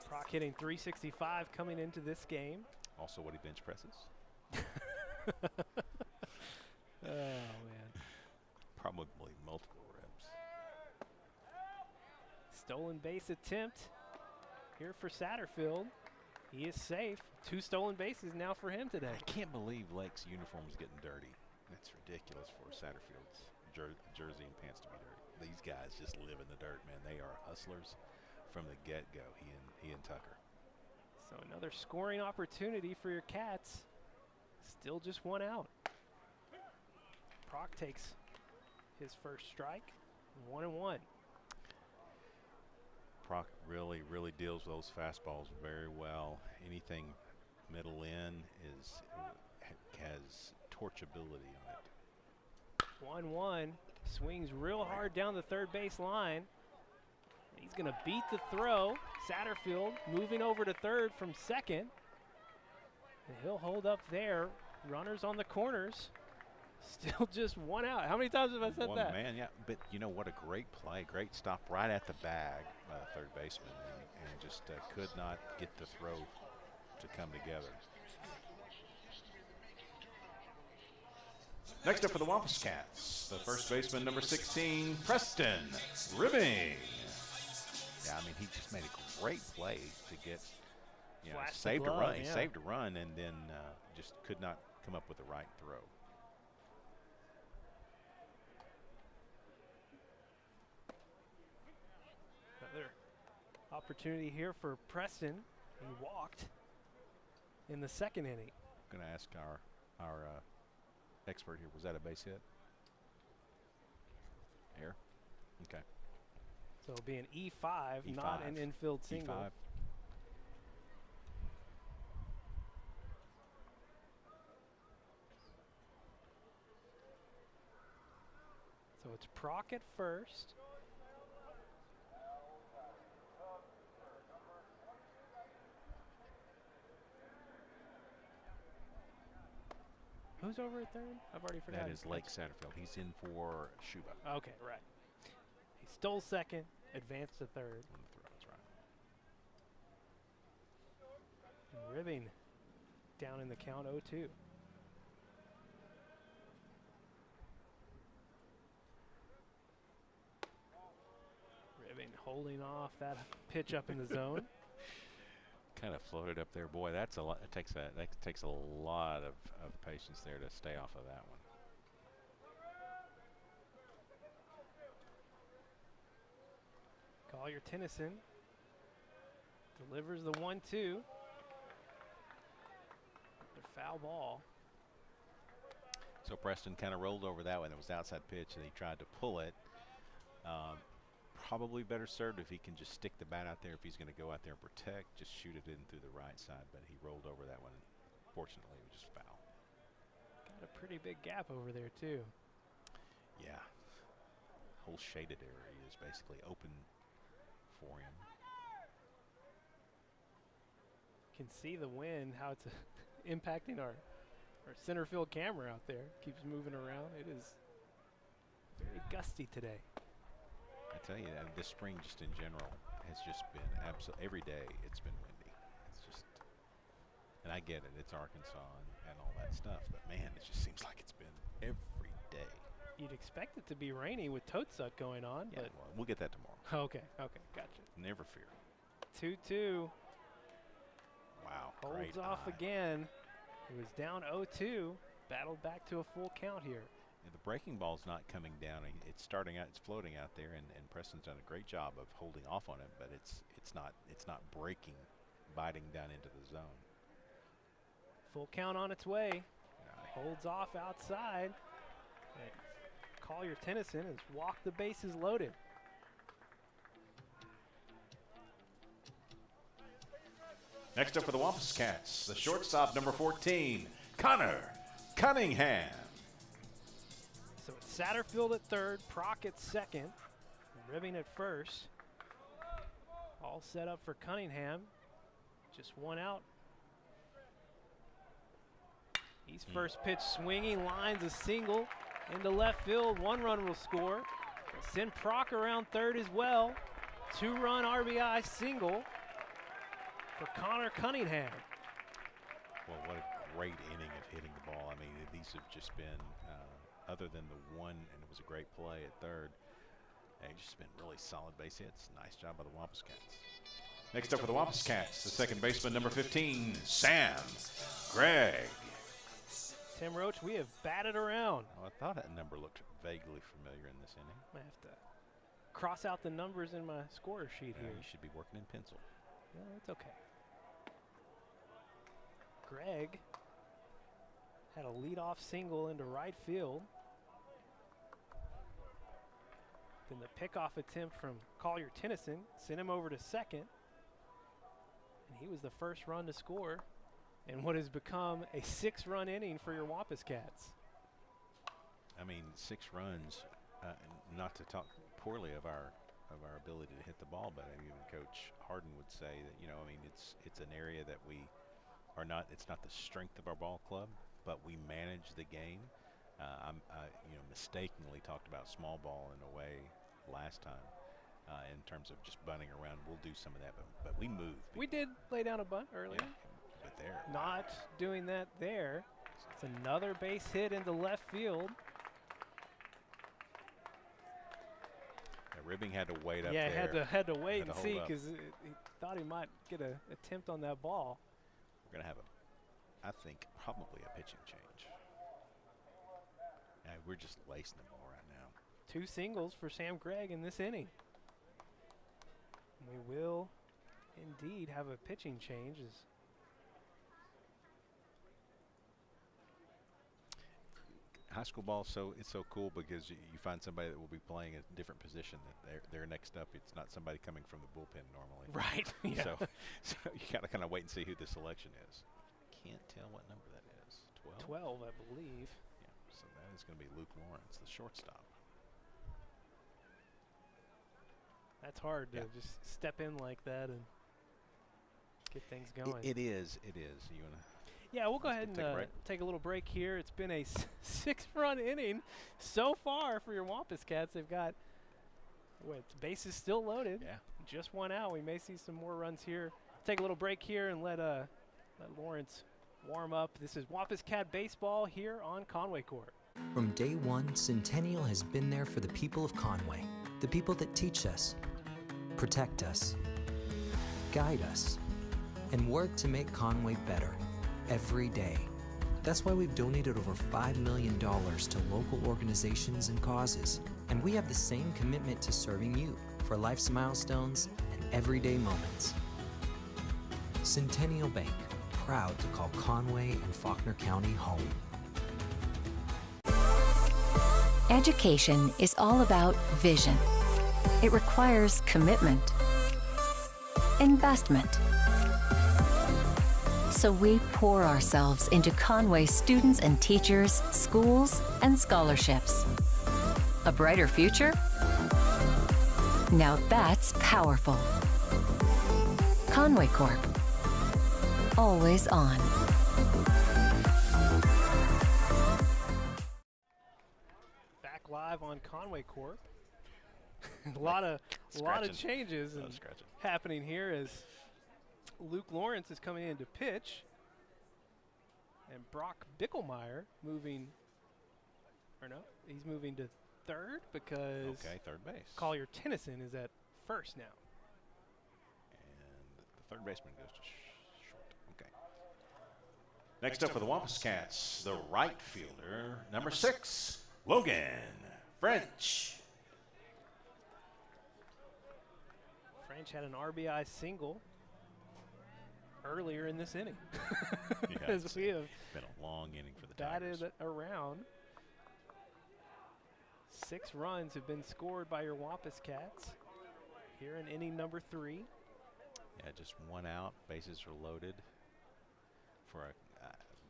S2: Prock hitting .365 coming into this game.
S5: Also what he bench presses.
S2: Oh, man.
S5: Probably multiple reps.
S2: Stolen base attempt here for Satterfield. He is safe. 2 stolen bases now for him today.
S5: I can't believe Lake's uniform is getting dirty. That's ridiculous for Satterfield's jersey and pants to be dirty. These guys just live in the dirt, man. They are hustlers from the get-go, he and Tucker.
S2: So another scoring opportunity for your Cats. Still just 1 out. Proc takes his first strike. 1-1.
S5: Proc really deals with those fastballs very well. Anything middle in has torchability on it.
S2: 1-1. Swings real hard down the third base line. He's going to beat the throw. Satterfield moving over to third from second. And he'll hold up there. Runners on the corners. Still just 1 out. How many times have I said that?
S5: Man, yeah. But you know what a great play. Great stop right at the bag by the third baseman. And just could not get the throw to come together. Next up for the Wampus Cats, the first baseman, number 16, Preston Ribbing. Yeah, I mean, he just made a great play to get, saved a run. He saved a run and then just could not come up with the right throw.
S2: Another opportunity here for Preston. He walked in the second inning.
S5: Going to ask our expert here, was that a base hit? Air? Okay.
S2: So it'll be an E5, not an infield single.
S5: E5.
S2: So it's Proc at first. Who's over at third? I've already forgotten.
S5: That is Lake Satterfield. He's in for Shuba.
S2: Okay, right. He stole second, advanced to third.
S5: On the throw, that's right.
S2: And Ribbing down in the count 0-2. Ribbing holding off that pitch up in the zone.
S5: Kind of floated up there. Boy, that's a lot. That takes a lot of patience there to stay off of that one.
S2: Collier Tennyson delivers the 1-2. The foul ball.
S5: So Preston kind of rolled over that one. It was outside pitch, and he tried to pull it. Probably better served if he can just stick the bat out there. If he's going to go out there and protect, just shoot it in through the right side. But he rolled over that one. Fortunately, it was just foul.
S2: Got a pretty big gap over there, too.
S5: Yeah. Whole shaded area is basically open for him.
S2: Can see the wind, how it's impacting our center field camera out there. Keeps moving around. It is very gusty today.
S5: I tell you, this spring just in general has just been absolutely, every day it's been windy. It's just, and I get it, it's Arkansas and all that stuff, but man, it just seems like it's been every day.
S2: You'd expect it to be rainy with tote suck going on,
S5: Yeah,
S2: but
S5: well, we'll get that tomorrow.
S2: okay, gotcha.
S5: Never fear.
S2: 2-2.
S5: Wow,
S2: Holds
S5: great
S2: off
S5: eye.
S2: again. It was down 0-2. Battled back to a full count here.
S5: Yeah, the breaking ball's not coming down. It's starting out. It's floating out there, and Preston's done a great job of holding off on it. But it's not breaking, biting down into the zone.
S2: Full count on its way.
S5: Yeah,
S2: Holds off outside. And Collier Tennyson has walked the bases loaded.
S5: Next up for the Wampus Cats, the shortstop, number 14, Connor Cunningham.
S2: So it's Satterfield at third, Proc at second, and Ribbing at first. All set up for Cunningham. Just 1 out. He's first pitch swinging, lines a single into left field. 1 run will score. They'll send Proc around third as well. 2-run RBI single for Connor Cunningham.
S5: Well, what a great inning of hitting the ball. I mean, these have just been, other than the one, and it was a great play at third, they've just been really solid base hits. Nice job by the Wampus Cats.
S8: Next up for the Wampus Cats, the second baseman, number 15, Sam Gregg.
S2: Tim Roach, we have batted around.
S5: Oh, I thought that number looked vaguely familiar in this inning.
S2: I have to cross out the numbers in my scorer sheet here.
S5: You should be working in pencil.
S2: No, it's okay. Gregg had a leadoff single into right field. Then the pickoff attempt from Collier Tennyson sent him over to second. And he was the first run to score in what has become a 6-run inning for your Wampus Cats.
S5: I mean, 6 runs, not to talk poorly of our ability to hit the ball, but even Coach Harden would say that, you know, I mean, it's an area that we are not, it's not the strength of our ball club, but we manage the game. I mistakenly talked about small ball in a way last time in terms of just bunting around. We'll do some of that, but we move.
S2: We did lay down a bunt earlier.
S5: Yeah, but there.
S2: Not doing that there. It's another base hit into left field.
S5: Ribbing had to wait up
S2: there.
S5: Yeah,
S2: had to wait and see because he thought he might get an attempt on that ball.
S5: We're going to have I think, probably a pitching change. Yeah, we're just lacing the ball right now.
S2: 2 singles for Sam Gregg in this inning. We will indeed have a pitching change.
S5: High school ball, it's so cool because you find somebody that will be playing a different position. That they're next up. It's not somebody coming from the bullpen normally.
S2: Right. Yeah.
S5: So you got to kind of wait and see who the selection is. Can't tell what number that is. 12.
S2: 12, I believe.
S5: Yeah. So that is going to be Luke Lawrence, the shortstop.
S2: That's hard to just step in like that and get things going.
S5: It is. You want to?
S2: Yeah, we'll go ahead and take a little break here. It's been a 6-run inning so far for your Wampus Cats. They've got, bases still loaded.
S5: Yeah.
S2: Just 1 out. We may see some more runs here. Take a little break here and let Lawrence warm up. This is Wampus Cat Baseball here on Conway Corp.
S1: From day one, Centennial has been there for the people of Conway, the people that teach us, protect us, guide us, and work to make Conway better every day. That's why we've donated over $5 million to local organizations and causes. And we have the same commitment to serving you for life's milestones and everyday moments. Centennial Bank, proud to call Conway and Faulkner County home.
S6: Education is all about vision. It requires commitment, investment. So we pour ourselves into Conway students and teachers, schools, and scholarships. A brighter future? Now that's powerful. Conway Corp. Always on.
S2: Back live on Conway Corp. a lot of changes happening here as Luke Lawrence is coming in to pitch, and Brock Bickelmeyer he's moving to third because
S5: third base.
S2: Collier Tennyson is at first now.
S5: And the third baseman goes to short. Okay.
S8: Next up for the Wampus Cats, the right fielder, number 6, Logan French.
S2: French had an RBI single earlier in this inning.
S5: As we have been a long inning for the Tigers.
S2: Batted around. 6 runs have been scored by your Wampus Cats here in inning number 3.
S5: Yeah, just 1 out. Bases are loaded for a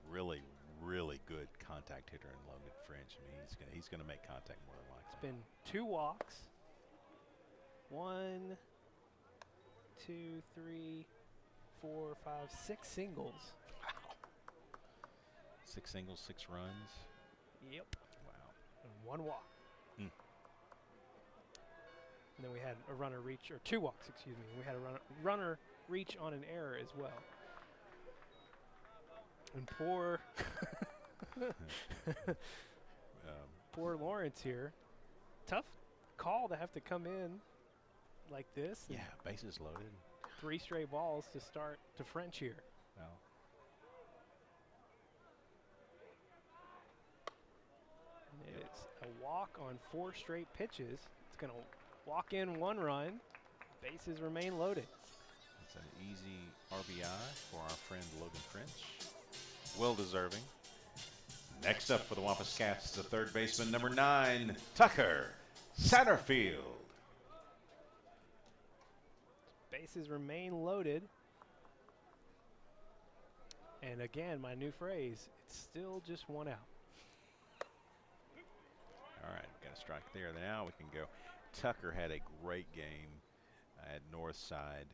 S5: really, really good contact hitter in Logan French. I mean, he's going to make contact more than likely.
S2: It's been 2 walks. 1, 2, 3, 4, 5, 6 singles.
S5: Wow. 6 singles, 6 runs.
S2: Yep.
S5: Wow.
S2: And 1 walk. And then we had a runner reach, or 2 walks, excuse me. We had a runner reach on an error as well. And poor poor Lawrence here. Tough call to have to come in like this.
S5: Yeah, bases loaded.
S2: 3 straight balls to start to French here.
S5: Well,
S2: And it's a walk on 4 straight pitches. It's going to walk in 1 run. Bases remain loaded.
S5: it's an easy RBI for our friend Logan French. Well deserving. Next up for the Wampus Cats, the third baseman, number 9, Tucker Satterfield.
S2: Bases remain loaded. And again, my new phrase, it's still just 1 out.
S5: All right, got a strike there. Now we can go. Tucker had a great game at North Side.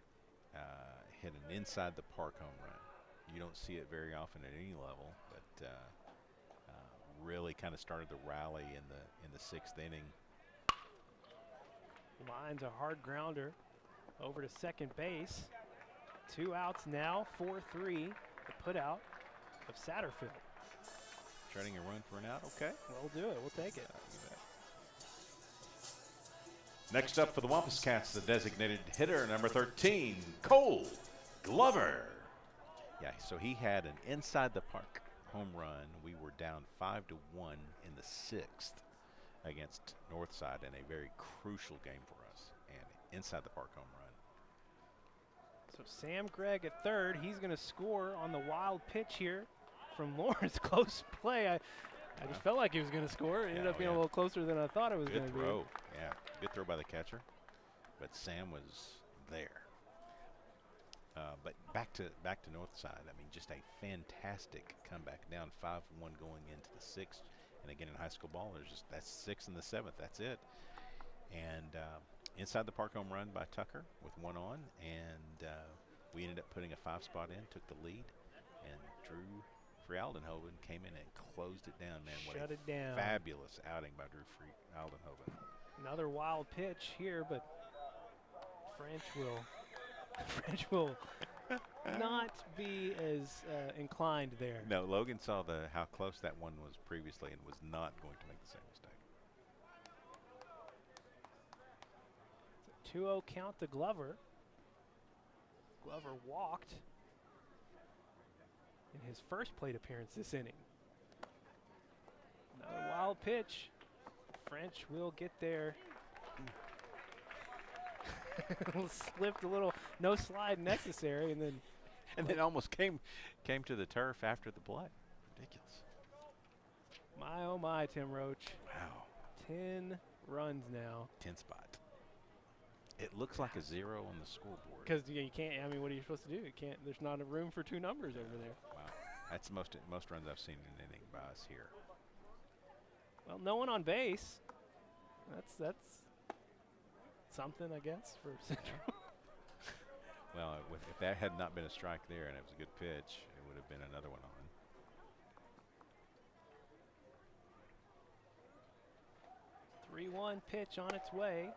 S5: Hit an inside the park home run. You don't see it very often at any level, but really kind of started to rally in the 6th inning.
S2: Lines a hard grounder over to second base. 2 outs now, 4-3. The put out of Satterfield.
S5: Treading a run for an out. Okay.
S2: We'll do it. We'll take it.
S5: You bet. Next up for the Wampus Cats, the designated hitter, number 13, Cole Glover. Yeah, so he had an inside the park home run. We were down 5-1 in the 6th against Northside in a very crucial game for us, and inside the park home run.
S2: So Sam Gregg at third. He's going to score on the wild pitch here from Lawrence. Close play. I just felt like he was going to score. It ended up being a little closer than I thought it was going to be.
S5: Good throw. Yeah, good throw by the catcher. But Sam was there. But back to Northside. I mean, just a fantastic comeback. Down 5-1 going into the 6th. And again, in high school ball, there's just that's 6th and the 7th. That's it. And inside the park home run by Tucker with 1 on. And we ended up putting a 5-spot in, took the lead. And Drew Frialdenhoven came in and closed it down, man.
S2: Shut it down.
S5: Fabulous outing by Drew Frialdenhoven.
S2: Another wild pitch here, but French will not be as inclined there.
S5: No, Logan saw how close that one was previously and was not going to make the same mistake.
S2: It's a 2-0 count to Glover. Glover walked in his first plate appearance this inning. Another wild pitch. French will get there. Slipped a little, no slide necessary, and then
S5: almost came to the turf after the play. Ridiculous.
S2: My oh my, Tim Roach.
S5: Wow.
S2: 10 runs now.
S5: 10 spot. It looks like a 0 on the scoreboard.
S2: Because you can't. I mean, what are you supposed to do? You can't. There's not a room for 2 numbers over there.
S5: Wow. That's the most runs I've seen in an inning by us here.
S2: Well, no one on base. That's something, I guess, for Central.
S5: Well, if that had not been a strike there and it was a good pitch, it would have been another one on.
S2: 3-1 pitch on its way.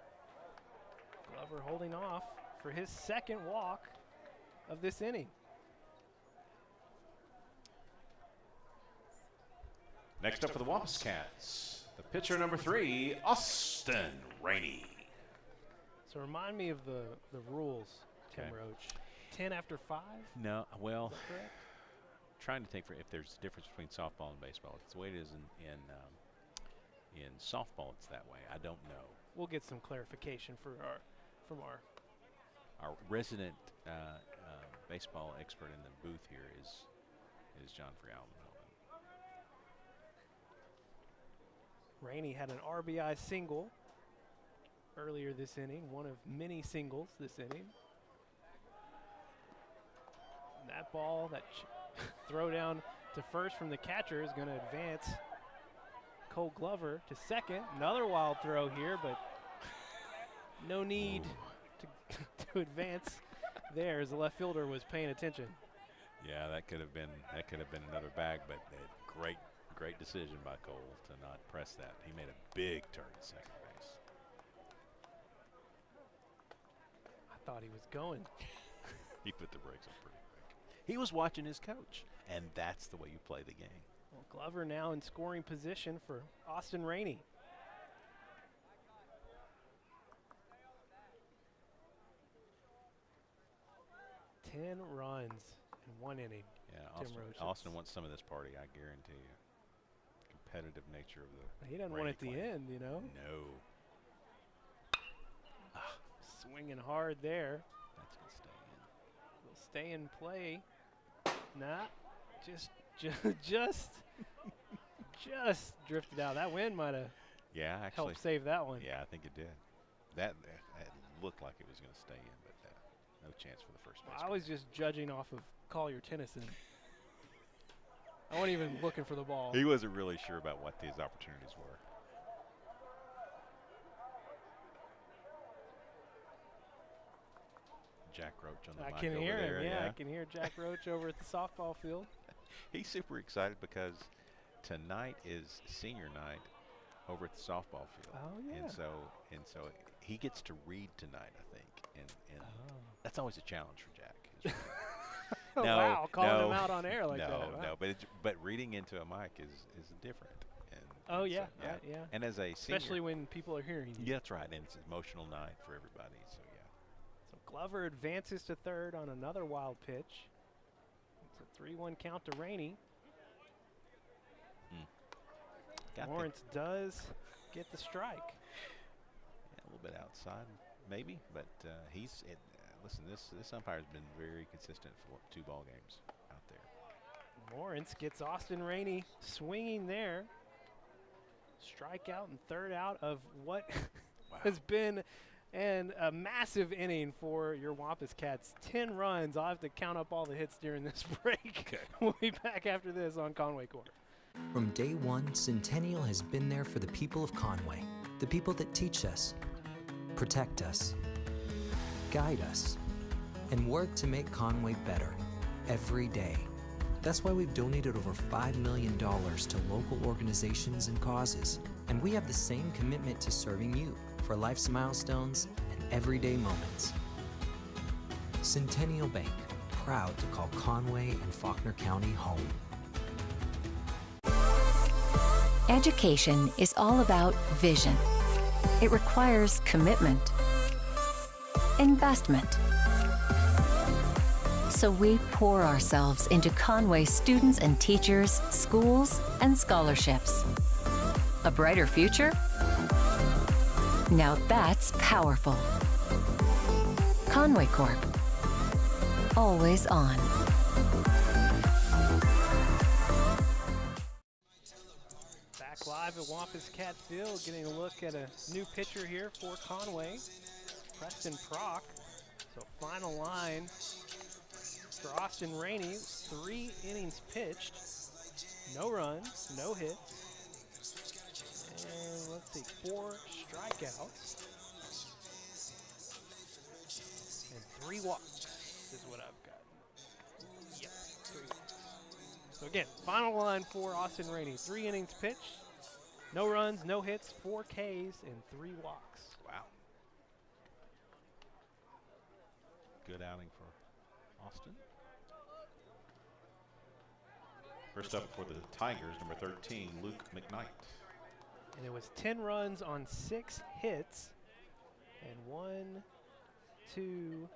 S2: Glover holding off for his 2nd walk of this inning.
S5: Next up for the Wampus Cats, the pitcher number 3, Austin Rainey.
S2: So remind me of the rules, Tim Roach. 10 after 5?
S5: No, well,
S2: Is that correct?
S5: trying to think if there's a difference between softball and baseball. It's the way it is in softball. It's that way. I don't know.
S2: We'll get some clarification from our
S5: Our resident baseball expert in the booth here is John Frialdenhoven.
S2: Rainey had an RBI single earlier this inning, one of many singles this inning. And that ball, that throw down to first from the catcher is going to advance Cole Glover to second. Another wild throw here, but no need to advance there as the left fielder was paying attention.
S5: Yeah, that could have been another bag, but great decision by Cole to not press that. He made a big turn at second base.
S2: I thought he was going.
S5: He put the brakes on pretty quick. He was watching his coach. and that's the way you play the game.
S2: Well, Glover now in scoring position for Austin Rainey. Ten runs in 1 inning.
S5: Yeah, Austin wants some of this party, I guarantee you. Competitive nature of the
S2: He doesn't want it at the end, you know?
S5: No.
S2: Swinging hard there.
S5: That's going to stay in.
S2: Will stay in play. Nah, just drifted out. That wind might have helped save that one.
S5: Yeah, I think it did. That looked like it was going to stay in, but no chance for the first base.
S2: I was just judging off of Collier Tennyson. I wasn't even looking for the ball.
S5: He wasn't really sure about what these opportunities were. Jack Roach on the mic
S2: I can hear
S5: over
S2: him.
S5: there,
S2: Yeah, I can hear Jack Roach over at the softball field.
S5: He's super excited because tonight is senior night over at the softball field.
S2: Oh yeah.
S5: And so he gets to read tonight, I think, and that's always a challenge for Jack.
S2: Wow, calling him out on air like that. Wow.
S5: No, but reading into a mic is different. And
S2: yeah.
S5: And as a senior,
S2: especially when people are hearing you.
S5: Yeah, that's right, and it's an emotional night for everybody. So yeah.
S2: So Glover advances to third on another wild pitch. It's a 3-1 count to Rainey. Lawrence does get the strike.
S5: Yeah, a little bit outside, maybe, but listen, this umpire's been very consistent for 2 ball games out there.
S2: Lawrence gets Austin Rainey swinging there. Strikeout and third out of what has been a massive inning for your Wampus Cats. 10 runs. I'll have to count up all the hits during this break.
S5: Okay.
S2: We'll be back after this on Conway Corp.
S1: From day one, Centennial has been there for the people of Conway, the people that teach us, protect us, guide us, and work to make Conway better every day. That's why we've donated over $5 million to local organizations and causes, and we have the same commitment to serving you for life's milestones and everyday moments. Centennial Bank, proud to call Conway and Faulkner County home.
S6: Education is all about vision. It requires commitment, investment. So we pour ourselves into Conway students and teachers, schools, and scholarships. A brighter future? Now that's powerful. Conway Corp. Always on.
S2: Back live at Wampus Cat Field, getting a look at a new pitcher here for Conway, Preston Prock. So final line for Austin Rainey, 3 innings pitched, no runs, no hits, and let's see, 4 strikeouts, and 3 walks is what I've got. Yep, 3 walks. So again, final line for Austin Rainey, 3 innings pitched, no runs, no hits, 4 Ks, and 3 walks.
S5: Wow. Good outing for Austin. First up for the Tigers, number 13, Luke Mcknight.
S2: And it was 10 runs on 6 hits, and 1, 2,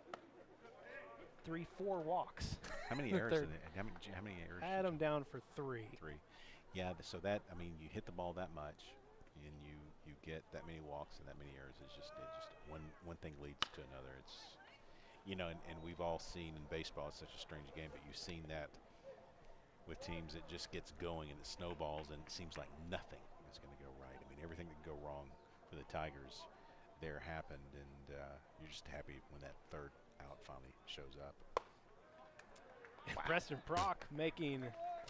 S2: 3, 4 walks.
S5: How many errors? How many errors?
S2: I had him down for 3.
S5: 3. Yeah, so that, I mean, you hit the ball that much, and you get that many walks and that many errors. It's just one thing leads to another. It's, you know, and we've all seen in baseball, it's such a strange game, but you've seen that with teams, it just gets going and it snowballs, and it seems like nothing is going to go right. I mean, everything that can go wrong for the Tigers there happened, and you're just happy when that third out finally shows up.
S2: Wow. Preston Prock making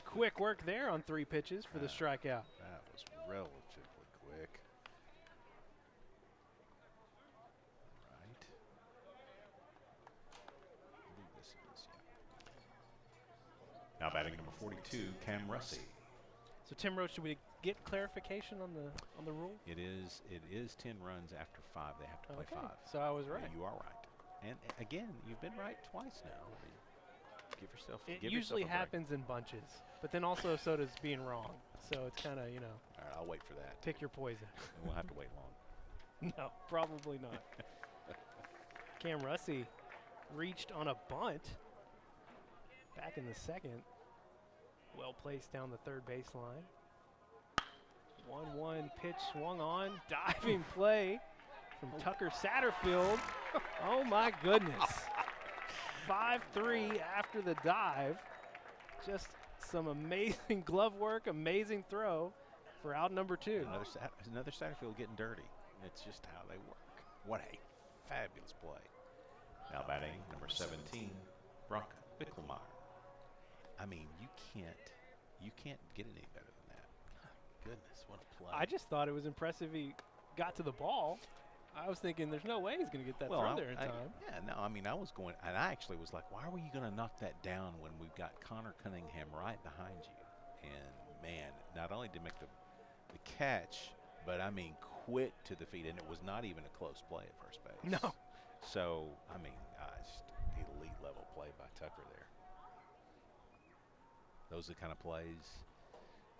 S2: quick work there on 3 pitches for the strikeout.
S5: That was relatively quick. Right. I believe this is, yeah. Now batting number 42, Cam Russi.
S2: So Tim Roach, should we get clarification on the rule?
S5: It is 10 runs after 5. They have to play 5.
S2: So I was right.
S5: Yeah, you are right. And again, you've been right twice now. Give yourself.
S2: It
S5: give
S2: usually
S5: yourself a break.
S2: happens in bunches, but then also so does being wrong. So it's kind of,
S5: All right, I'll wait for that.
S2: pick your poison.
S5: We'll have to wait long.
S2: No, probably not. Cam Russey reached on a bunt back in the second. Well placed down the third baseline. 1-1 pitch swung on. Diving play from Tucker Satterfield. Oh my goodness. 5-3 after the dive. Just some amazing glove work, amazing throw for out number 2.
S5: Another Satterfield getting dirty. It's just how they work. What a fabulous play. Now batting, number 17, Brock Bickelmeyer. I mean, you can't get any better than that. Goodness, what a play.
S2: I just thought it was impressive he got to the ball. I was thinking there's no way he's going to get that throw there in time.
S5: I mean, I was going, and I actually was like, why were you going to knock that down when we've got Connor Cunningham right behind you? And, man, not only did he make the catch, but, I mean, quick to the feet, and it was not even a close play at first base.
S2: No.
S5: So, I mean, just elite level play by Tucker there. Those are the kind of plays,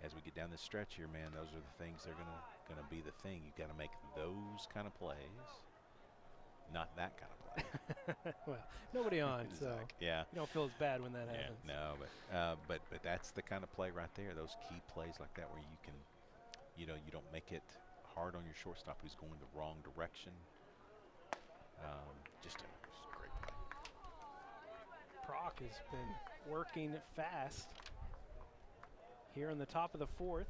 S5: as we get down this stretch here, man, those are the things that are gonna be the thing. You've got to make those kind of plays, not that kind of play.
S2: Well, nobody on, so
S5: yeah,
S2: you don't feel as bad when that happens.
S5: No, but that's the kind of play right there. Those key plays like that where you can, you don't make it hard on your shortstop who's going the wrong direction. Just a great play.
S2: Proc has been working fast here in the top of the 4th.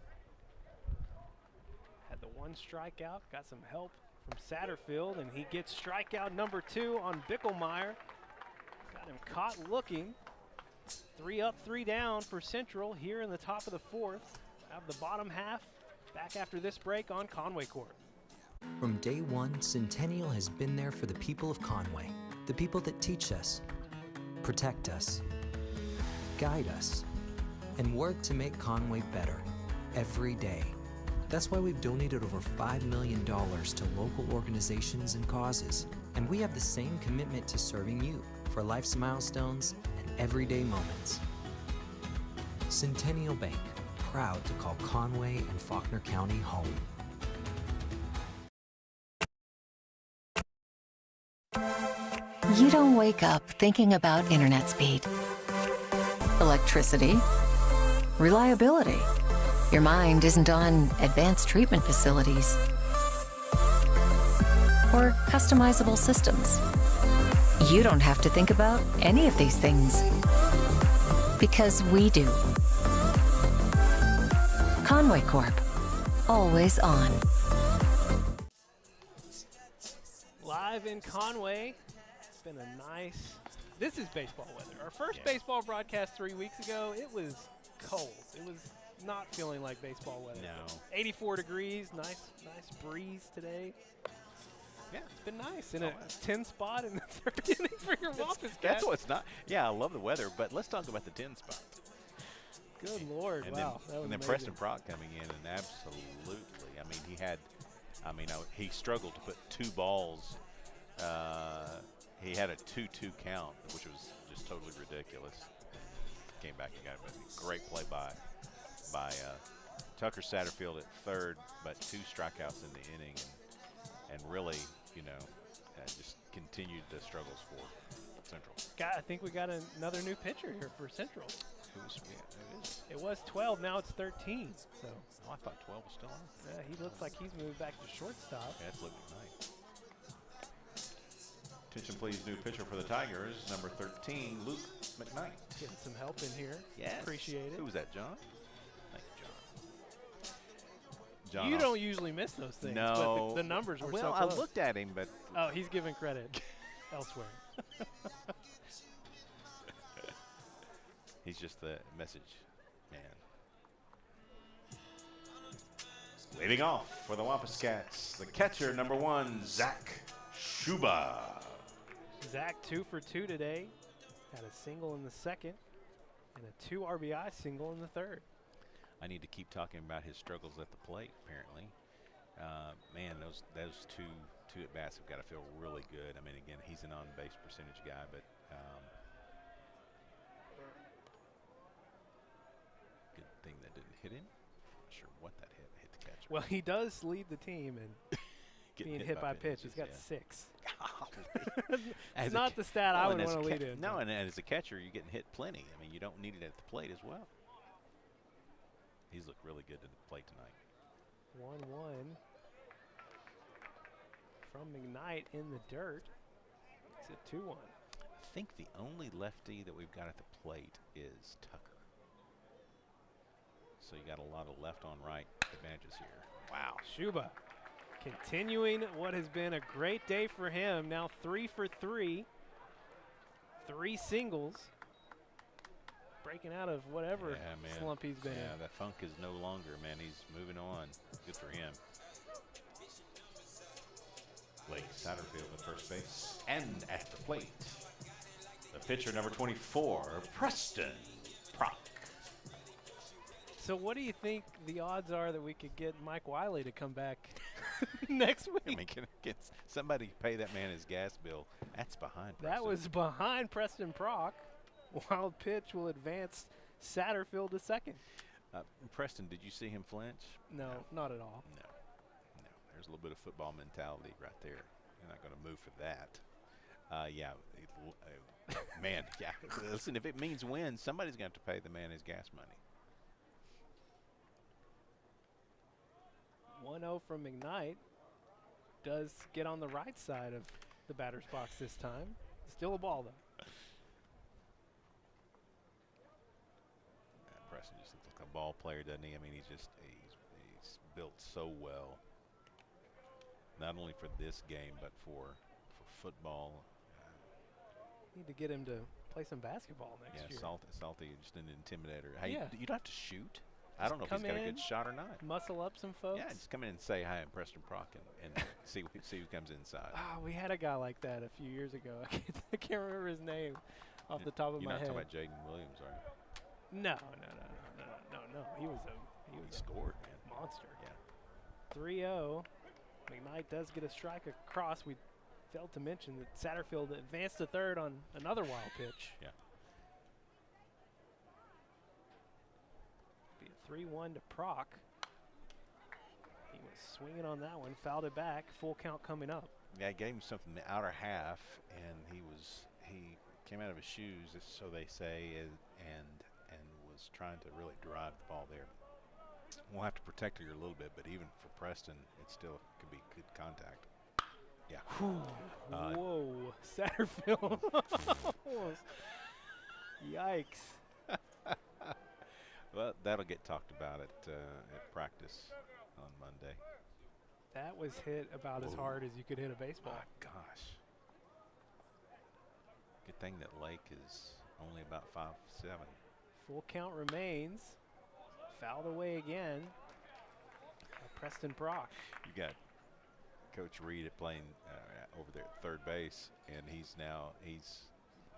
S2: Had the 1 strikeout, got some help from Satterfield, and he gets strikeout number 2 on Bickelmeyer. Got him caught looking. 3 up, 3 down for Central here in the top of the 4th. Have the bottom half back after this break on Conway Corp.
S1: From day one, Centennial has been there for the people of Conway, the people that teach us, protect us, guide us, and work to make Conway better every day. That's why we've donated over $5 million to local organizations and causes, and we have the same commitment to serving you for life's milestones and everyday moments. Centennial Bank, proud to call Conway and Faulkner County home.
S6: You don't wake up thinking about internet speed, electricity, reliability. Your mind isn't on advanced treatment facilities or customizable systems. You don't have to think about any of these things because we do. Conway Corp, always on.
S2: Live in Conway. It's been a nice, this is baseball weather. Our first baseball broadcast 3 weeks ago, it was cold. It was not feeling like baseball weather.
S5: No.
S2: 84 degrees, nice breeze today. Yeah, it's been nice. In a 10 spot in the 3rd inning for your Wampus Cats.
S5: That's what's not. Yeah, I love the weather, but let's talk about the 10 spot.
S2: Good Lord,
S5: And
S2: wow.
S5: then, and then Preston Prock coming in, and absolutely, I mean, he struggled to put 2 balls. He had a 2-2 count, which was just totally ridiculous. Came back and got it. Great play by Tucker Satterfield at 3rd, but 2 strikeouts in the inning, and really, just continued the struggles for Central.
S2: I think we got another new pitcher here for Central.
S5: Who is?
S2: It was 12, now it's 13. So.
S5: Oh, I thought 12 was still on.
S2: Yeah, he looks like he's moved back to shortstop.
S5: Yeah, that's Luke Mcknight. Attention, please, new pitcher for the Tigers, number 13, Luke Mcknight.
S2: Getting some help in here.
S5: Yes.
S2: Appreciate it.
S5: Who was that, John? Thank you, John.
S2: You don't usually miss those things.
S5: No.
S2: But the numbers were so
S5: well,
S2: close.
S5: I looked at him, but.
S2: Oh, he's giving credit elsewhere.
S5: He's just the message man. Leading off for the Wampus Cats, the catcher, number 1, Zak Shuba.
S2: Zach 2 for 2 today. Had a single in the 2nd and a 2 RBI single in the 3rd.
S5: I need to keep talking about his struggles at the plate, apparently. Man, those two at-bats have got to feel really good. I mean, again, he's an on-base percentage guy, but
S2: Well, he does lead the team in being hit by pitch. He's got 6. It's not the stat I would want to lead in.
S5: No, and as a catcher, you're getting hit plenty. I mean, you don't need it at the plate as well. He's looked really good at the plate tonight.
S2: 1-1 from Mcknight in the dirt. It's a 2-1.
S5: I think the only lefty that we've got at the plate is Tucker. So you got a lot of left on right advantages here. Wow.
S2: Shuba continuing what has been a great day for him. Now 3 for 3. 3 singles. Breaking out of whatever slump he's been in.
S5: Yeah, that funk is no longer, man. He's moving on. Good for him. Blake Satterfield at first base. And at the plate, the pitcher number 24, Preston Prock.
S2: So what do you think the odds are that we could get Mike Wiley to come back next week?
S5: I mean, can somebody pay that man his gas bill? That's behind Preston.
S2: That was behind Preston Prock. Wild pitch will advance Satterfield to second.
S5: Preston, did you see him flinch?
S2: No, not at all.
S5: No. There's a little bit of football mentality right there. You're not going to move for that. Man, yeah. Listen, if it means win, somebody's going to have to pay the man his gas money.
S2: 1-0 from Mcknight. Does get on the right side of the batter's box this time. Still a ball, though.
S5: Preston just looks like a ball player, doesn't he? I mean, he's built so well. Not only for this game, but for football.
S2: Need to get him to play some basketball next year.
S5: Salty, just an intimidator. Hey,
S2: yeah.
S5: You don't have to shoot. I don't know if he's got a good shot or not.
S2: Muscle up some folks.
S5: Yeah, just come in and say hi, I'm Preston Prock, and see who comes inside.
S2: We had a guy like that a few years ago. I can't remember his name off the top of my head.
S5: You're not talking about Jaden Williams, are you?
S2: No. He
S5: scored, man.
S2: Monster.
S5: Yeah.
S2: 3-0. Mcknight does get a strike across. We failed to mention that Satterfield advanced to third on another wild pitch.
S5: Yeah.
S2: Be a 3-1 to Prock. He was swinging on that one, fouled it back. Full count coming up.
S5: Yeah, I gave him something in the outer half, and he came out of his shoes, so they say, and was trying to really drive the ball there. We'll have to protect her a little bit, but even for Preston, it still could be good contact. Yeah.
S2: Whoa, Satterfield. Yikes.
S5: Well, that'll get talked about at practice on Monday.
S2: That was hit about as hard as you could hit a baseball.
S5: My gosh. Good thing that Lake is only about 5'7".
S2: Full count remains. Fouled away again. Preston Prock.
S5: You got Coach Reed playing over there at third base, and he's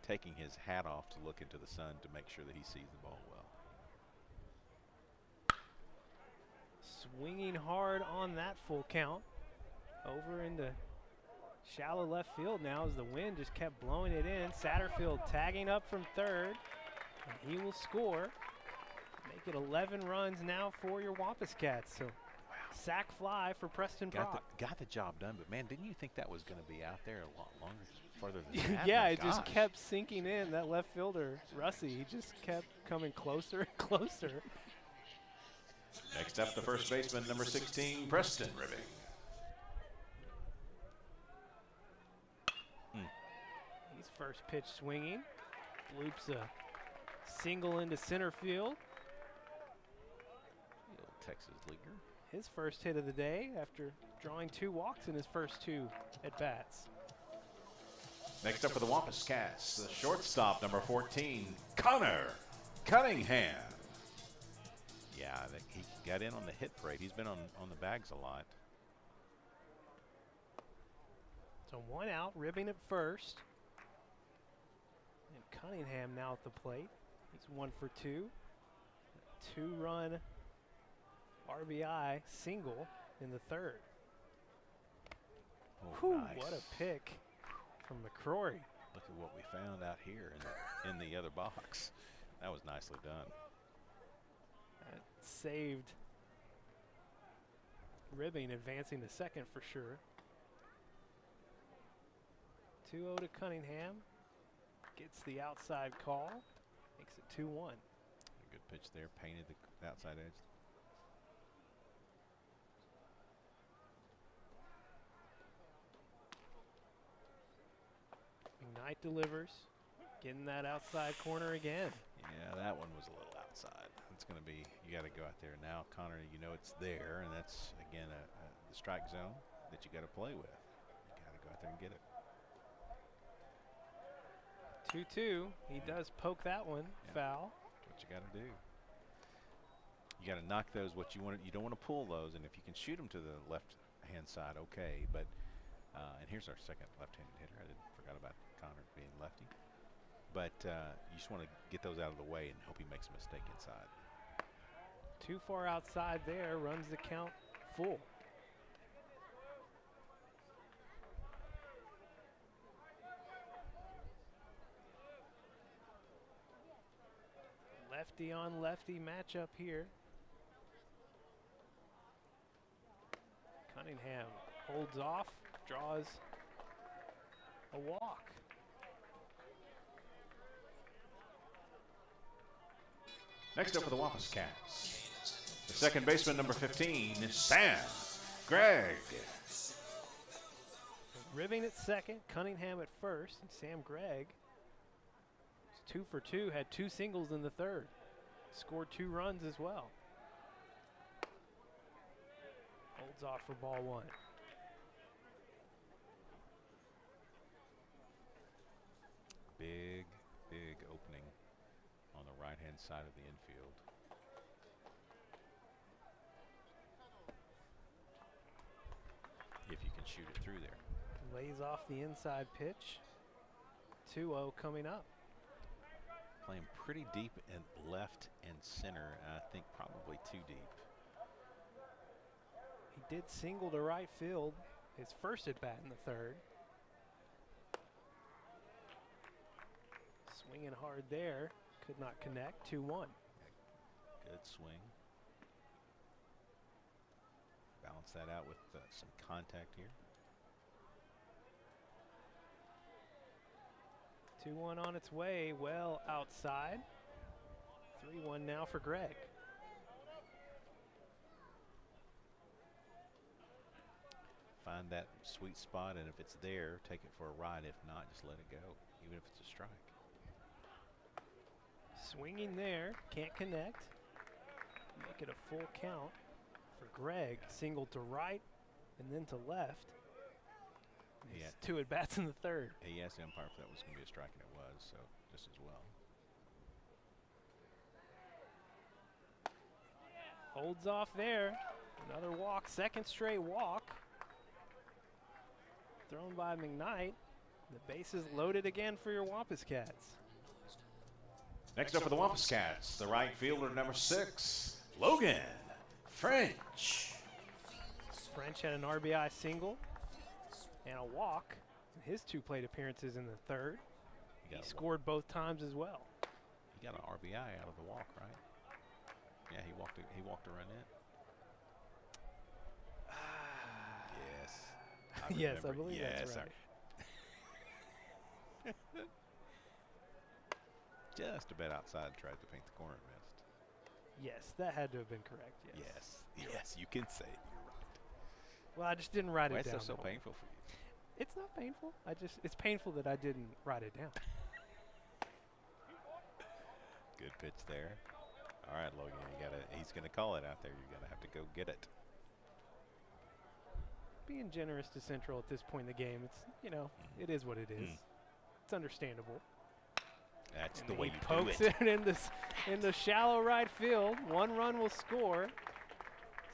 S5: taking his hat off to look into the sun to make sure that he sees the ball well.
S2: Swinging hard on that full count. Over into shallow left field now as the wind just kept blowing it in. Satterfield tagging up from third, and he will score. Make it 11 runs now for your Wampus Cats. So sack fly for Preston Prock.
S5: Got the job done, but man, didn't you think that was going to be out there a lot longer, further than that?
S2: Yeah, just kept sinking in. That left fielder, Russie, he just kept coming closer and closer.
S5: Next up, the first baseman, number 16, Preston Ribbing.
S2: He's first pitch swinging. Loops a single into center field.
S5: Texas leaguer.
S2: His first hit of the day after drawing 2 walks in his first 2 at-bats.
S5: Next up for the Wampus Cats, the shortstop, number 14, Connor Cunningham. Yeah, he got in on the hit parade. He's been on the bags a lot.
S2: So 1 out, ribbing at first. And Cunningham now at the plate. He's 1 for 2. 2-run RBI single in the third.
S5: Nice.
S2: What a pick from McCrory.
S5: Look at what we found out here in the other box. That was nicely done.
S2: That saved Ribbing advancing to second for sure. 2-0 to Cunningham. Gets the outside call. Makes it 2-1.
S5: A good pitch there. Painted the outside edge.
S2: Mcknight delivers. Getting that outside corner again.
S5: Yeah, that one was a little outside. It's going to be, you got to go out there now, Connor. You know it's there, and that's, again, the strike zone that you got to play with. You got to go out there and get it.
S2: 2-2. He does poke that one. Foul.
S5: That's what you got to do. You got to knock those. What you want, you don't want to pull those, and if you can shoot them to the left-hand side, okay. But and here's our second left-handed hitter. I forgot about Connor being lefty. But you just want to get those out of the way and hope he makes a mistake inside.
S2: Too far outside there, runs the count full. Lefty on lefty matchup here. Cunningham holds off, draws a walk.
S8: Next up for the Wampus Cats, the second baseman, number 15, is Sam Gregg.
S2: Ribbing at second, Cunningham at first, and Sam Gregg was 2 for 2, had 2 singles in the third. Scored 2 runs as well. Holds off for ball 1.
S5: Big, big opening on the right-hand side of the infield. If you can shoot it through there.
S2: Lays off the inside pitch. 2-0 coming up.
S5: Playing pretty deep in left and center. I think probably too deep.
S2: He did single to right field his first at bat in the third. Swinging hard there. Could not connect. 2-1.
S5: Good swing. Balance that out with some contact here.
S2: 2-1 on its way, well outside. 3-1 now for Gregg.
S5: Find that sweet spot, and if it's there, take it for a ride. If not, just let it go, even if it's a strike.
S2: Swinging there, can't connect. Make it a full count for Gregg. Single to right and then to left.
S5: Yeah.
S2: 2 at bats in the third.
S5: He asked the umpire if that was going to be a strike, and it was, so just as well.
S2: Holds off there. Another walk, second straight walk. Thrown by Mcknight. The bases loaded again for your Wampus Cats.
S8: Next up for the Wampus Cats, the right fielder, number 6, Logan French.
S2: French had an RBI single and a walk in his 2 plate appearances in the third. He scored both times as well.
S5: He got an RBI out of the walk, right? Yeah, he walked a run in. Yes.
S2: Yes, I believe that's right.
S5: Just a bit outside, tried to paint the corner, missed.
S2: Yes, that had to have been correct, yes.
S5: Yes, you can say it. You're right.
S2: Well, I just didn't write it
S5: Why
S2: down.
S5: is that so painful for you?
S2: It's not painful. It's painful that I didn't write it down.
S5: Good pitch there. All right, Logan, he's gonna call it out there. You're gonna have to go get it.
S2: Being generous to Central at this point in the game, it's, it is what it is. It's understandable.
S5: That's
S2: And
S5: the way
S2: he
S5: you
S2: pokes
S5: do it.
S2: it in the shallow right field. 1 run will score.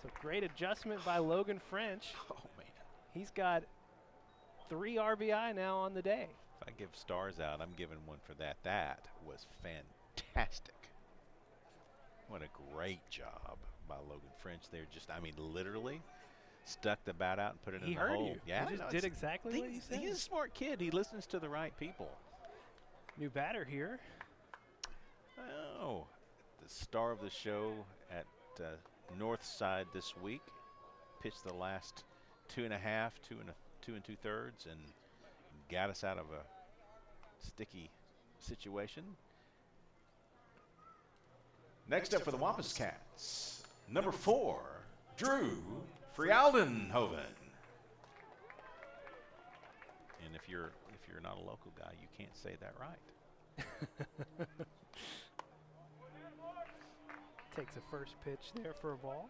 S2: So great adjustment by Logan French.
S5: Oh man,
S2: He's got 3 RBI now on the day.
S5: if I give stars out, I'm giving one for that. That was fantastic. What a great job by Logan French there. Literally stuck the bat out and put it in
S2: He
S5: the
S2: heard
S5: hole.
S2: you.
S5: Yeah,
S2: He just did exactly what you said.
S5: He's a smart kid. He listens to the right people.
S2: New batter here.
S5: Oh, the star of the show at North Side this week, pitched the last 2.5, 2 2/3, and got us out of a sticky situation.
S8: Next up for the Wampus Cats, number 4, Drew Frialdenhoven.
S5: And if you're not a local guy, you can't say that right.
S2: Takes a first pitch there for a ball.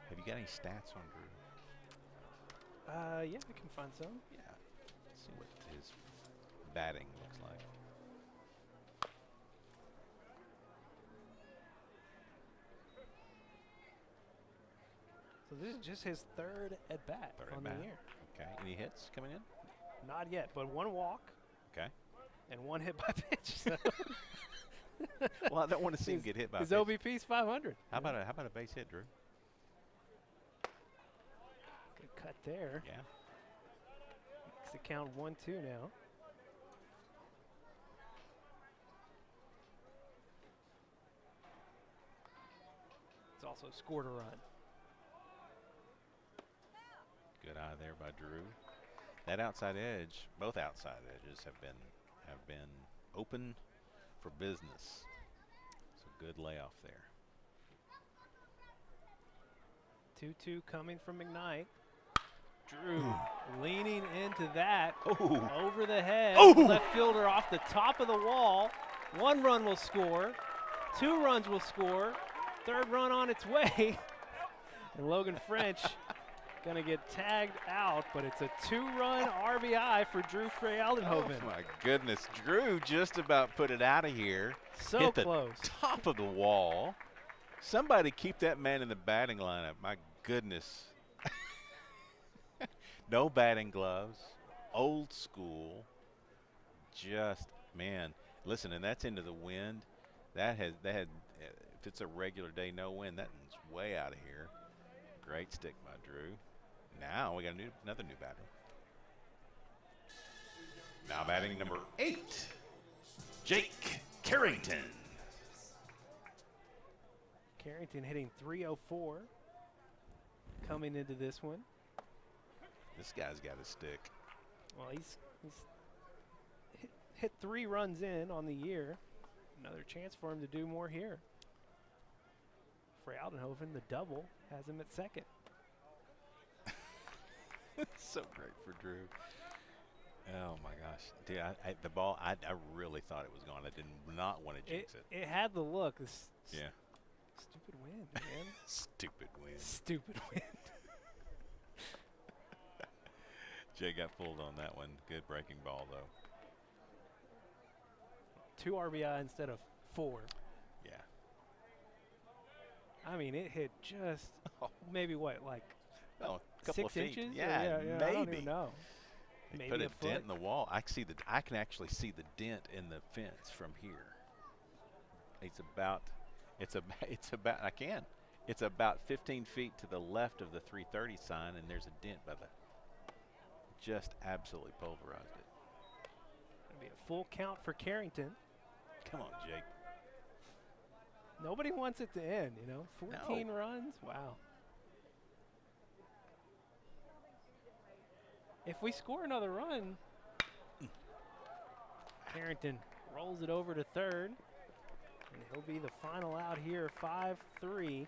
S5: Have you got any stats on Drew?
S2: Yeah, I can find some.
S5: Yeah. Let's see what his batting looks like.
S2: So this is just his third at bat on the year.
S5: Okay. Any hits coming in?
S2: Not yet, but 1 walk.
S5: Okay.
S2: And 1 hit by pitch. So
S5: Well, I don't want to see him get hit by
S2: his
S5: pitch.
S2: OBP's 500.
S5: How about a base hit, Drew?
S2: Good cut there.
S5: Yeah.
S2: Makes the count 1-2 now. He's also scored a run.
S5: Good eye there by Drew. That outside edge, both outside edges have been open for business. It's a good layoff there.
S2: 2-2 coming from McKnight. Drew leaning into that.
S5: Oh.
S2: Over the head.
S5: Oh.
S2: Left fielder off the top of the wall. 1 run will score. 2 runs will score. 3rd run on its way. And Logan French going to get tagged out, but it's a 2-run RBI for Drew Frialdenhoven.
S5: Oh my goodness, Drew just about put it out of here.
S2: So
S5: hit the
S2: close.
S5: Top of the wall. Somebody keep that man in the batting lineup. My goodness. No batting gloves. Old school. Just, man. Listen, and that's into the wind. That had if it's a regular day no wind, that one's way out of here. Great stick by Drew. Now we got another new batter.
S8: Now batting number 8, Jake Carrington.
S2: Carrington hitting .304 coming into this one.
S5: This guy's got a stick.
S2: Well, he's hit 3 runs in on the year. Another chance for him to do more here. Frialdenhoven, the double, has him at 2nd.
S5: So great for Drew. Oh my gosh, dude! The ball. I really thought it was gone. I did not want to jinx it.
S2: It had the look.
S5: Yeah.
S2: Stupid wind, man.
S5: Stupid wind.
S2: Stupid wind.
S5: Jay got fooled on that one. Good breaking ball though.
S2: 2 RBI instead of 4.
S5: Yeah.
S2: I mean, it hit just maybe what, like
S5: a couple
S2: 6
S5: of feet.
S2: inches?
S5: Yeah,
S2: maybe. I don't even know.
S5: They
S2: Maybe
S5: put a
S2: a foot.
S5: dent in the wall. I can actually see the dent in the fence from here. It's about 15 feet to the left of the 330 sign, and there's a dent by the. Just absolutely pulverized it.
S2: Gonna be a full count for Carrington.
S5: Come on, Jake.
S2: Nobody wants it to end, 14
S5: No.
S2: runs? Wow. If we score another run, Carrington rolls it over to 3rd, and he'll be the final out here, 5-3.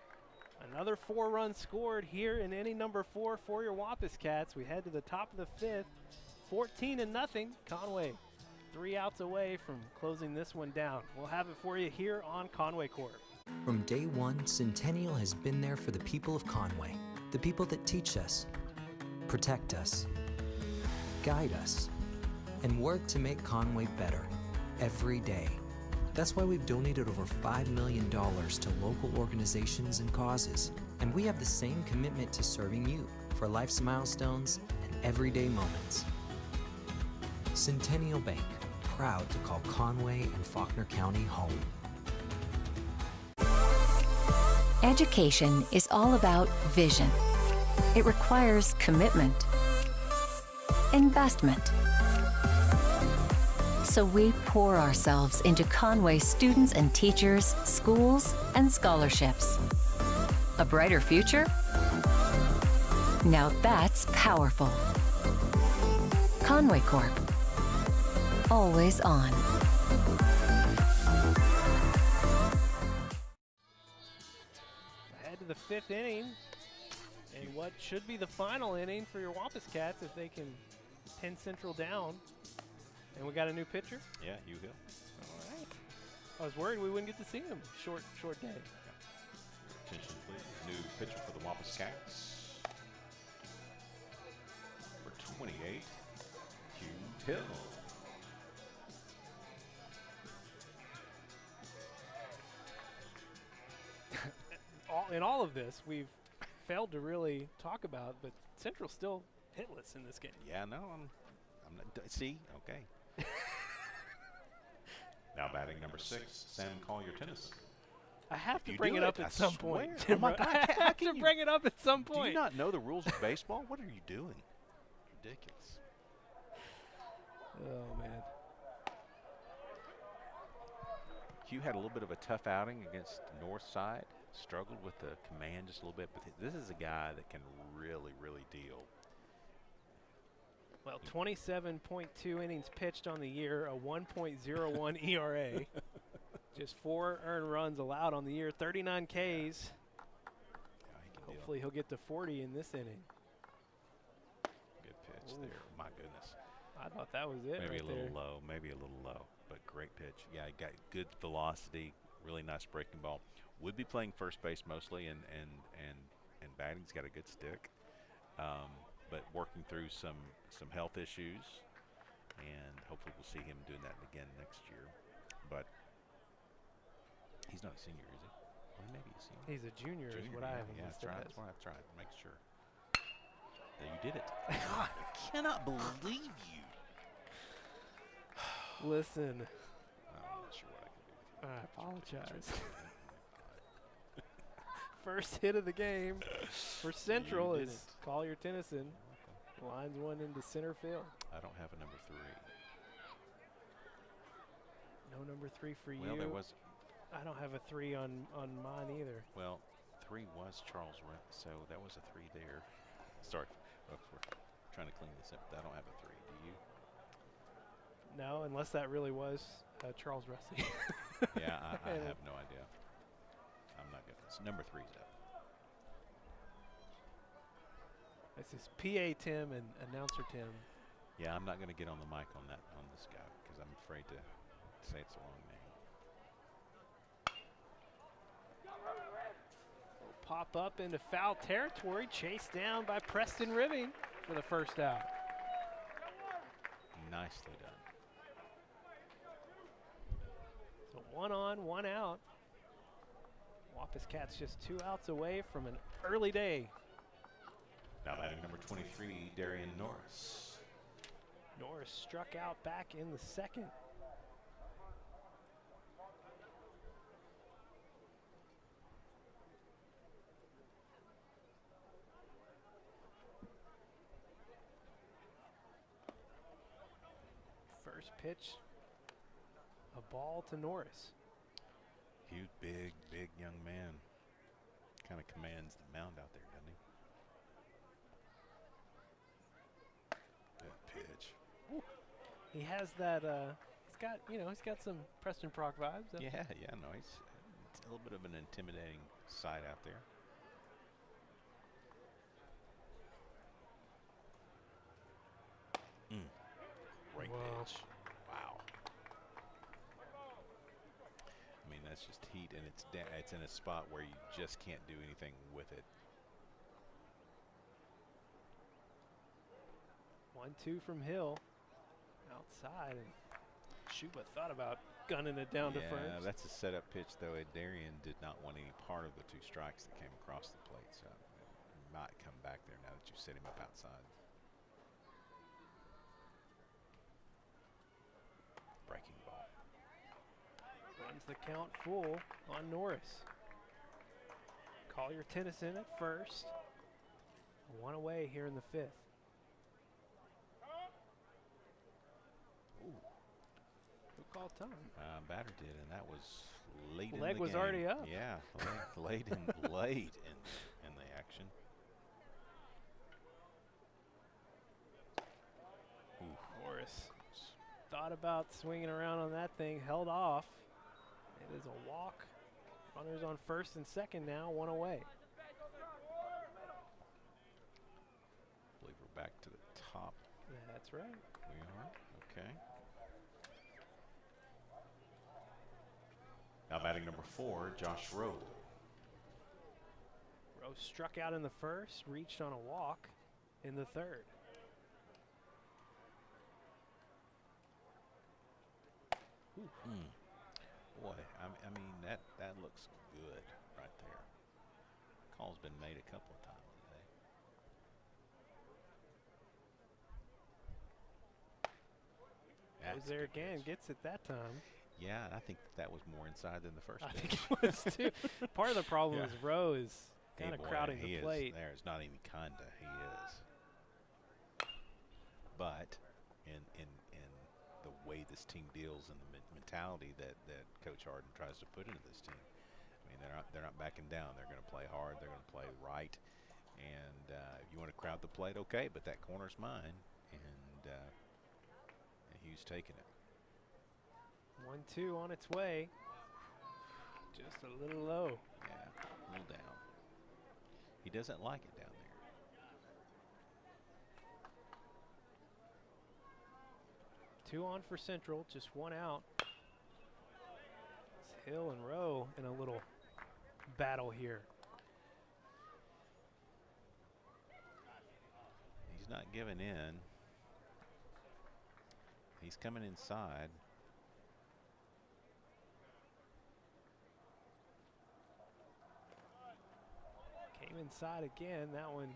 S2: Another 4 runs scored here in inning number 4 for your Wampus Cats. We head to the top of the 5th, 14-0. Conway 3 outs away from closing this one down. We'll have it for you here on Conway Corp.
S1: From day one, Centennial has been there for the people of Conway, the people that teach us, protect us, guide us, and work to make Conway better every day. That's why we've donated over $5 million to local organizations and causes, and we have the same commitment to serving you for life's milestones and everyday moments. Centennial Bank, proud to call Conway and Faulkner County home.
S6: Education is all about vision. It requires commitment, investment. So we pour ourselves into Conway students and teachers, schools, and scholarships. A brighter future? Now that's powerful. Conway Corp. Always on.
S2: Ahead to the 5th inning, and what should be the final inning for your Wampus Cats if they can pin Central down. And we got a new pitcher.
S5: Yeah, you Hill.
S2: All right. I was worried we wouldn't get to see him. Short day.
S5: Attention, please. New pitcher for the Wampus Cats. For 28, Hugh Hill.
S2: In all of this, we've failed to really talk about, but Central's still hitless in this game.
S5: Yeah, no, I'm not. See, okay. Now batting number 6, Sam Collier-Tennyson.
S2: I have
S5: If
S2: to
S5: you
S2: bring
S5: do
S2: it up
S5: I
S2: at some
S5: swear.
S2: point.
S5: Oh my God,
S2: I
S5: how
S2: have
S5: can
S2: to
S5: you-
S2: bring it up at some
S5: Do
S2: point.
S5: you not know the rules of baseball? What are you doing? Ridiculous.
S2: Oh, man.
S5: Hugh had a little bit of a tough outing against the North Side. Struggled with the command just a little bit, but this is a guy that can really, really deal.
S2: Well, 27.2 innings pitched on the year, a 1.01 ERA. Just 4 earned runs allowed on the year, 39 Ks.
S5: Yeah, he can deal.
S2: Hopefully he'll get to 40 in this inning.
S5: Good pitch
S2: Oof.
S5: there. My goodness.
S2: I thought that was it.
S5: Maybe
S2: right
S5: a little
S2: there.
S5: low. Maybe a little low, but great pitch. Yeah, he got good velocity. Really nice breaking ball. Would be playing first base mostly, and batting. He's got a good stick, but working through some health issues, and hopefully we'll see him doing that again next year. But he's not a senior, is he? Well, maybe a senior.
S2: He's a junior is what I have him
S5: Yeah,
S2: listed
S5: that's
S2: as.
S5: what I've tried. Make sure. Yeah, you did it. God, I cannot believe you.
S2: Listen,
S5: I'm not sure what I can do with you.
S2: I apologize. First hit of the game for Central
S5: did
S2: is
S5: it.
S2: Collier-Tennyson. Lines one into center field.
S5: I don't have a number 3.
S2: No number 3 for
S5: Well,
S2: you.
S5: there was.
S2: I don't have a 3 on mine either.
S5: Well, 3 was Charles Rent, so that was a 3 there. Sorry, folks, we're trying to clean this up. I don't have a 3. Do you?
S2: No, unless that really was Charles Russi.
S5: Yeah, I have no idea. I'm not good. It's number 3's up.
S2: This is PA Tim and announcer Tim.
S5: Yeah, I'm not going to get on the mic on this guy because I'm afraid to say it's the wrong name.
S2: Will pop up into foul territory, chased down by Preston Ribbing for the first out.
S5: Nicely done.
S2: So 1 on, 1 out. Wampus Cats just 2 outs away from an early day.
S5: Now batting number 23, Darian Norris.
S2: Norris struck out back in the second. First pitch, a ball to Norris.
S5: Huge, big young man. Kind of commands the mound out there, doesn't he? Good pitch.
S2: He has that. He's got some Preston Proc vibes.
S5: Yeah, no, it's a little bit of an intimidating sight out there. Great
S2: Wow.
S5: pitch. Wow. I mean, that's just heat, and it's in a spot where you just can't do anything with it.
S2: 1-2 from Hill. Outside, and Shuba thought about gunning it down to
S5: Yeah,
S2: first.
S5: that's a setup pitch, though. Darian did not want any part of the 2 strikes that came across the plate, so it might come back there now that you set him up outside. Breaking ball.
S2: Runs the count full on Norris. Collier-Tennyson at first. 1 away here in the 5th. Who called time?
S5: Batter did, and that was late in the
S2: Leg
S5: game.
S2: was already up.
S5: Yeah, late in the action.
S2: thought about swinging around on that thing, held off. It is a walk. Runners on first and second now, one away.
S5: I believe we're back to the top.
S2: That's right.
S5: We are, okay. Now batting number 4, Josh Rowe.
S2: Rowe struck out in the first, reached on a walk in the third.
S5: Boy, I mean, that looks good right there. Call's been made a couple of times today.
S2: Goes there again, gets it that time.
S5: Yeah, I think that was more inside than the first
S2: I
S5: pitch.
S2: think it was too. Part of the problem is Rowe is kind of crowding the plate.
S5: There's not even kinda, he is. But in the way this team deals and the mentality that Coach Harden tries to put into this team, I mean, they're not backing down. They're going to play hard. They're going to play right. And if you want to crowd the plate, okay, but that corner's mine. And Hughes taking it.
S2: 1-2 on its way. Just a little low.
S5: Yeah, a little down. He doesn't like it down there.
S2: Two on for Central, just one out. It's Hill and Rowe in a little battle here.
S5: He's not giving in. He's coming inside.
S2: Came inside again. That one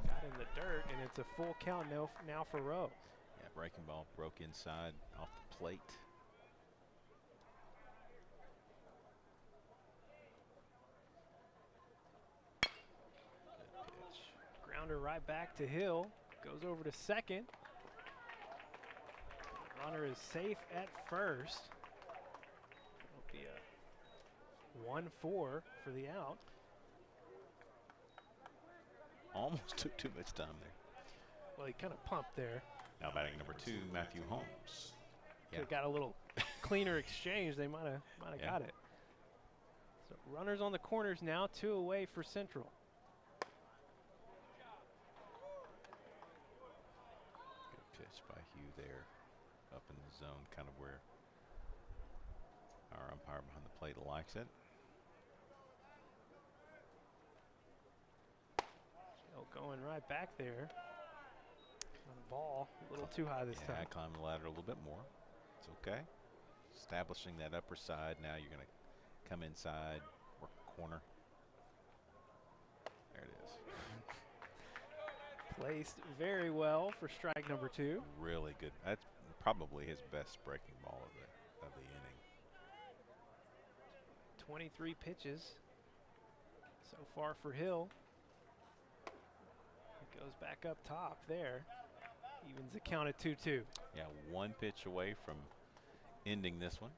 S2: got in the dirt, and it's a full count now for Rowe.
S5: Yeah, breaking ball broke inside off the plate. Good pitch.
S2: Grounder right back to Hill. Goes over to second. Runner is safe at first. It'll be a 1-4 for the out.
S5: Almost took too much time there.
S2: Well, he kind of pumped there.
S5: Now batting number 2, Matthew Holmes.
S2: Could have got a little cleaner exchange. They might have got it. So runners on the corners now, 2 away for Central.
S5: Good pitch by Hugh there, up in the zone, kind of where our umpire behind the plate likes it.
S2: Going right back there on the ball, a little too high this time.
S5: I climbed the ladder a little bit more. It's okay. Establishing that upper side. Now you're going to come inside, work the corner. There it is.
S2: Placed very well for strike number 2.
S5: Really good. That's probably his best breaking ball of the inning.
S2: 23 pitches so far for Hill. Goes back up top there. Evens the count at 2-2.
S5: Yeah, 1 pitch away from ending this one.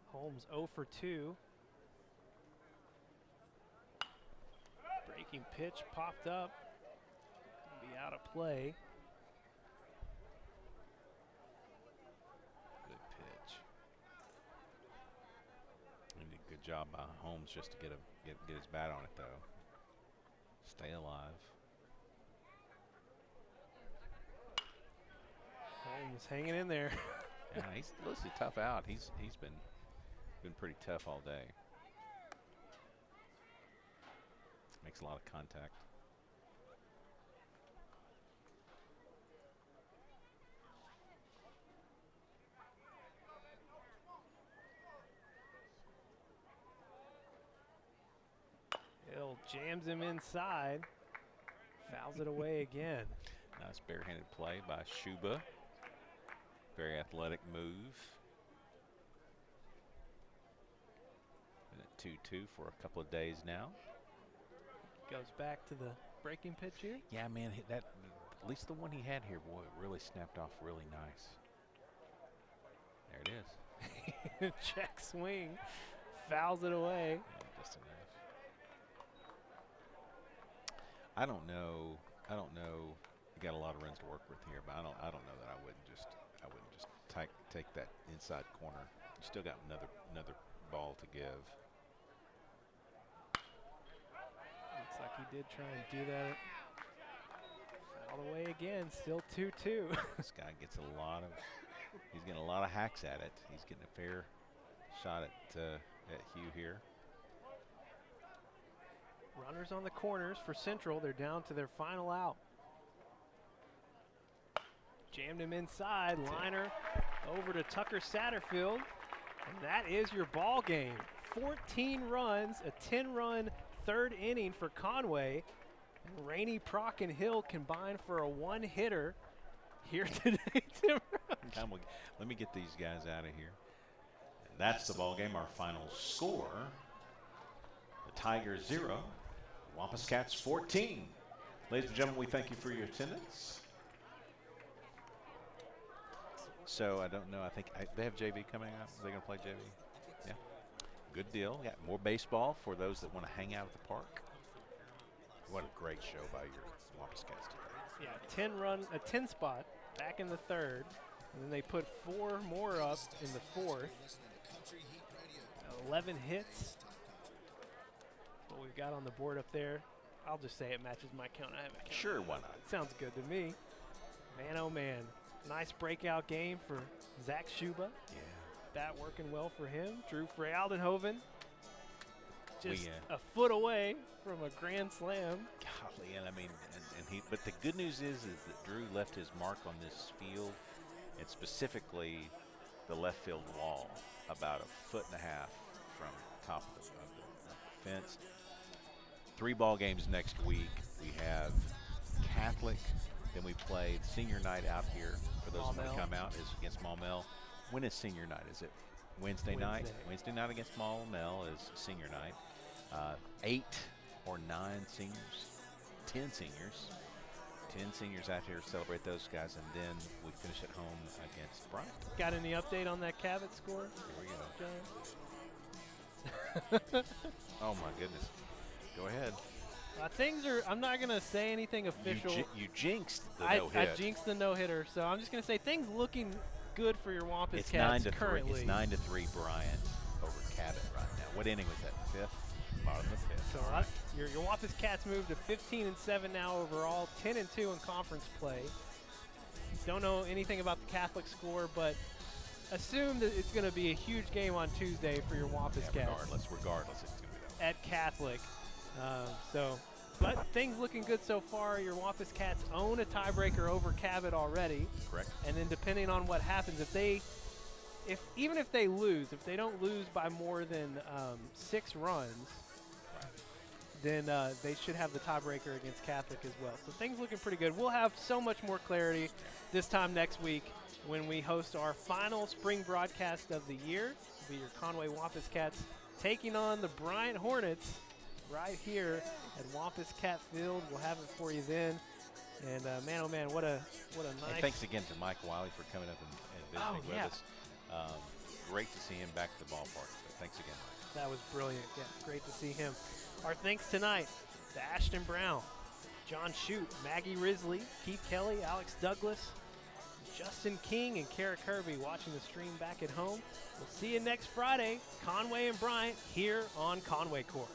S2: Holmes 0 for 2. Breaking pitch popped up. Be out of play.
S5: Good pitch. He did a good job by Holmes just to get his bat on it though. Stay alive.
S2: Holmes hanging in there.
S5: Yeah, he's a tough out. He's been pretty tough all day. Makes a lot of contact.
S2: Hill jams him inside. Fouls it away again.
S5: Nice barehanded play by Shuba. Very athletic move. Been at 2-2 for a couple of days now.
S2: Goes back to the breaking pitch here.
S5: Yeah, man, that at least the one he had here, boy, it really snapped off really nice. There it is.
S2: Check swing. Fouls it away.
S5: Yeah, just enough. I don't know. You got a lot of runs to work with here, but I don't know that I wouldn't just take that inside corner. You still got another ball to give.
S2: Looks like he did try and do that. Fouled away again. Still 2-2.
S5: This guy gets he's getting a lot of hacks at it. He's getting a fair shot at Hugh here.
S2: Runners on the corners for Central. They're down to their final out. Jammed him inside. Liner over to Tucker Satterfield. And that is your ball game. 14 runs, a 10-run third inning for Conway. And Rainey, Prock, and Hill combined for a one-hitter here today.
S5: Let me get these guys out of here. And that's the ball game. Our final score: the Tigers 0, Wampus Cats 14. Ladies and gentlemen, we thank you for your attendance. So I don't know. I think they have JV coming out. Are they going to play JV? Yeah. Good deal. Got more baseball for those that want to hang out at the park. What a great show by your Wampus Cats today.
S2: Yeah, a 10 spot back in the third, and then they put 4 more up in the fourth. 11 hits. What we've got on the board up there. I'll just say it matches my count. I haven't counted.
S5: Sure, why not?
S2: Sounds good to me. Man, oh man. Nice breakout game for Zak Shuba.
S5: Yeah.
S2: That working well for him. Drew Frey-Aldenhoven just
S5: We,
S2: a foot away from a grand slam.
S5: Golly, and I mean, but the good news is that Drew left his mark on this field, and specifically the left field wall, about a foot and a half from top of the fence. 3 ball games next week. We have Catholic. Then we play senior night out here. For those who want to come out, is against Maumelle. When is senior night? Is it Wednesday night? Wednesday night against Maumelle is senior night. 8 or 9 seniors, 10 seniors. 10 seniors out here to celebrate those guys, and then we finish at home against Bryant.
S2: Got any update on that Cabot score?
S5: Here we go. Oh my goodness. Go ahead.
S2: Things are, I'm not going to say anything official.
S5: You jinxed the no-hit.
S2: I jinxed the no-hitter, so I'm just going to say things looking good for your Wampus Cats currently.
S5: It's 9-3 Bryant over Cabot right now. What inning was that? 5th? Bottom of 5th.
S2: So right. Your Wampus Cats moved to 15-7 now overall, 10-2 in conference play. Don't know anything about the Catholic score, but assume that it's going to be a huge game on Tuesday for your Wampus Cats.
S5: Regardless, it's going to be that.
S2: At Catholic. But things looking good so far. Your Wampus Cats own a tiebreaker over Cabot already.
S5: Correct.
S2: And then depending on what happens, even if they lose, if they don't lose by more than 6 runs, then they should have the tiebreaker against Catholic as well. So things looking pretty good. We'll have so much more clarity this time next week when we host our final spring broadcast of the year. It'll be your Conway Wampus Cats taking on the Bryant Hornets right here at Wampus Cat Field. We'll have it for you then. And man, oh man, what a nice.
S5: And thanks again to Mike Wiley for coming up and visiting with us. Great to see him back at the ballpark. So thanks again, Mike.
S2: That was brilliant. Yeah, great to see him. Our thanks tonight to Ashton Brown, John Shute, Maggie Risley, Keith Kelly, Alex Douglas, Justin King, and Kara Kirby watching the stream back at home. We'll see you next Friday, Conway and Bryant, here on Conway Corp.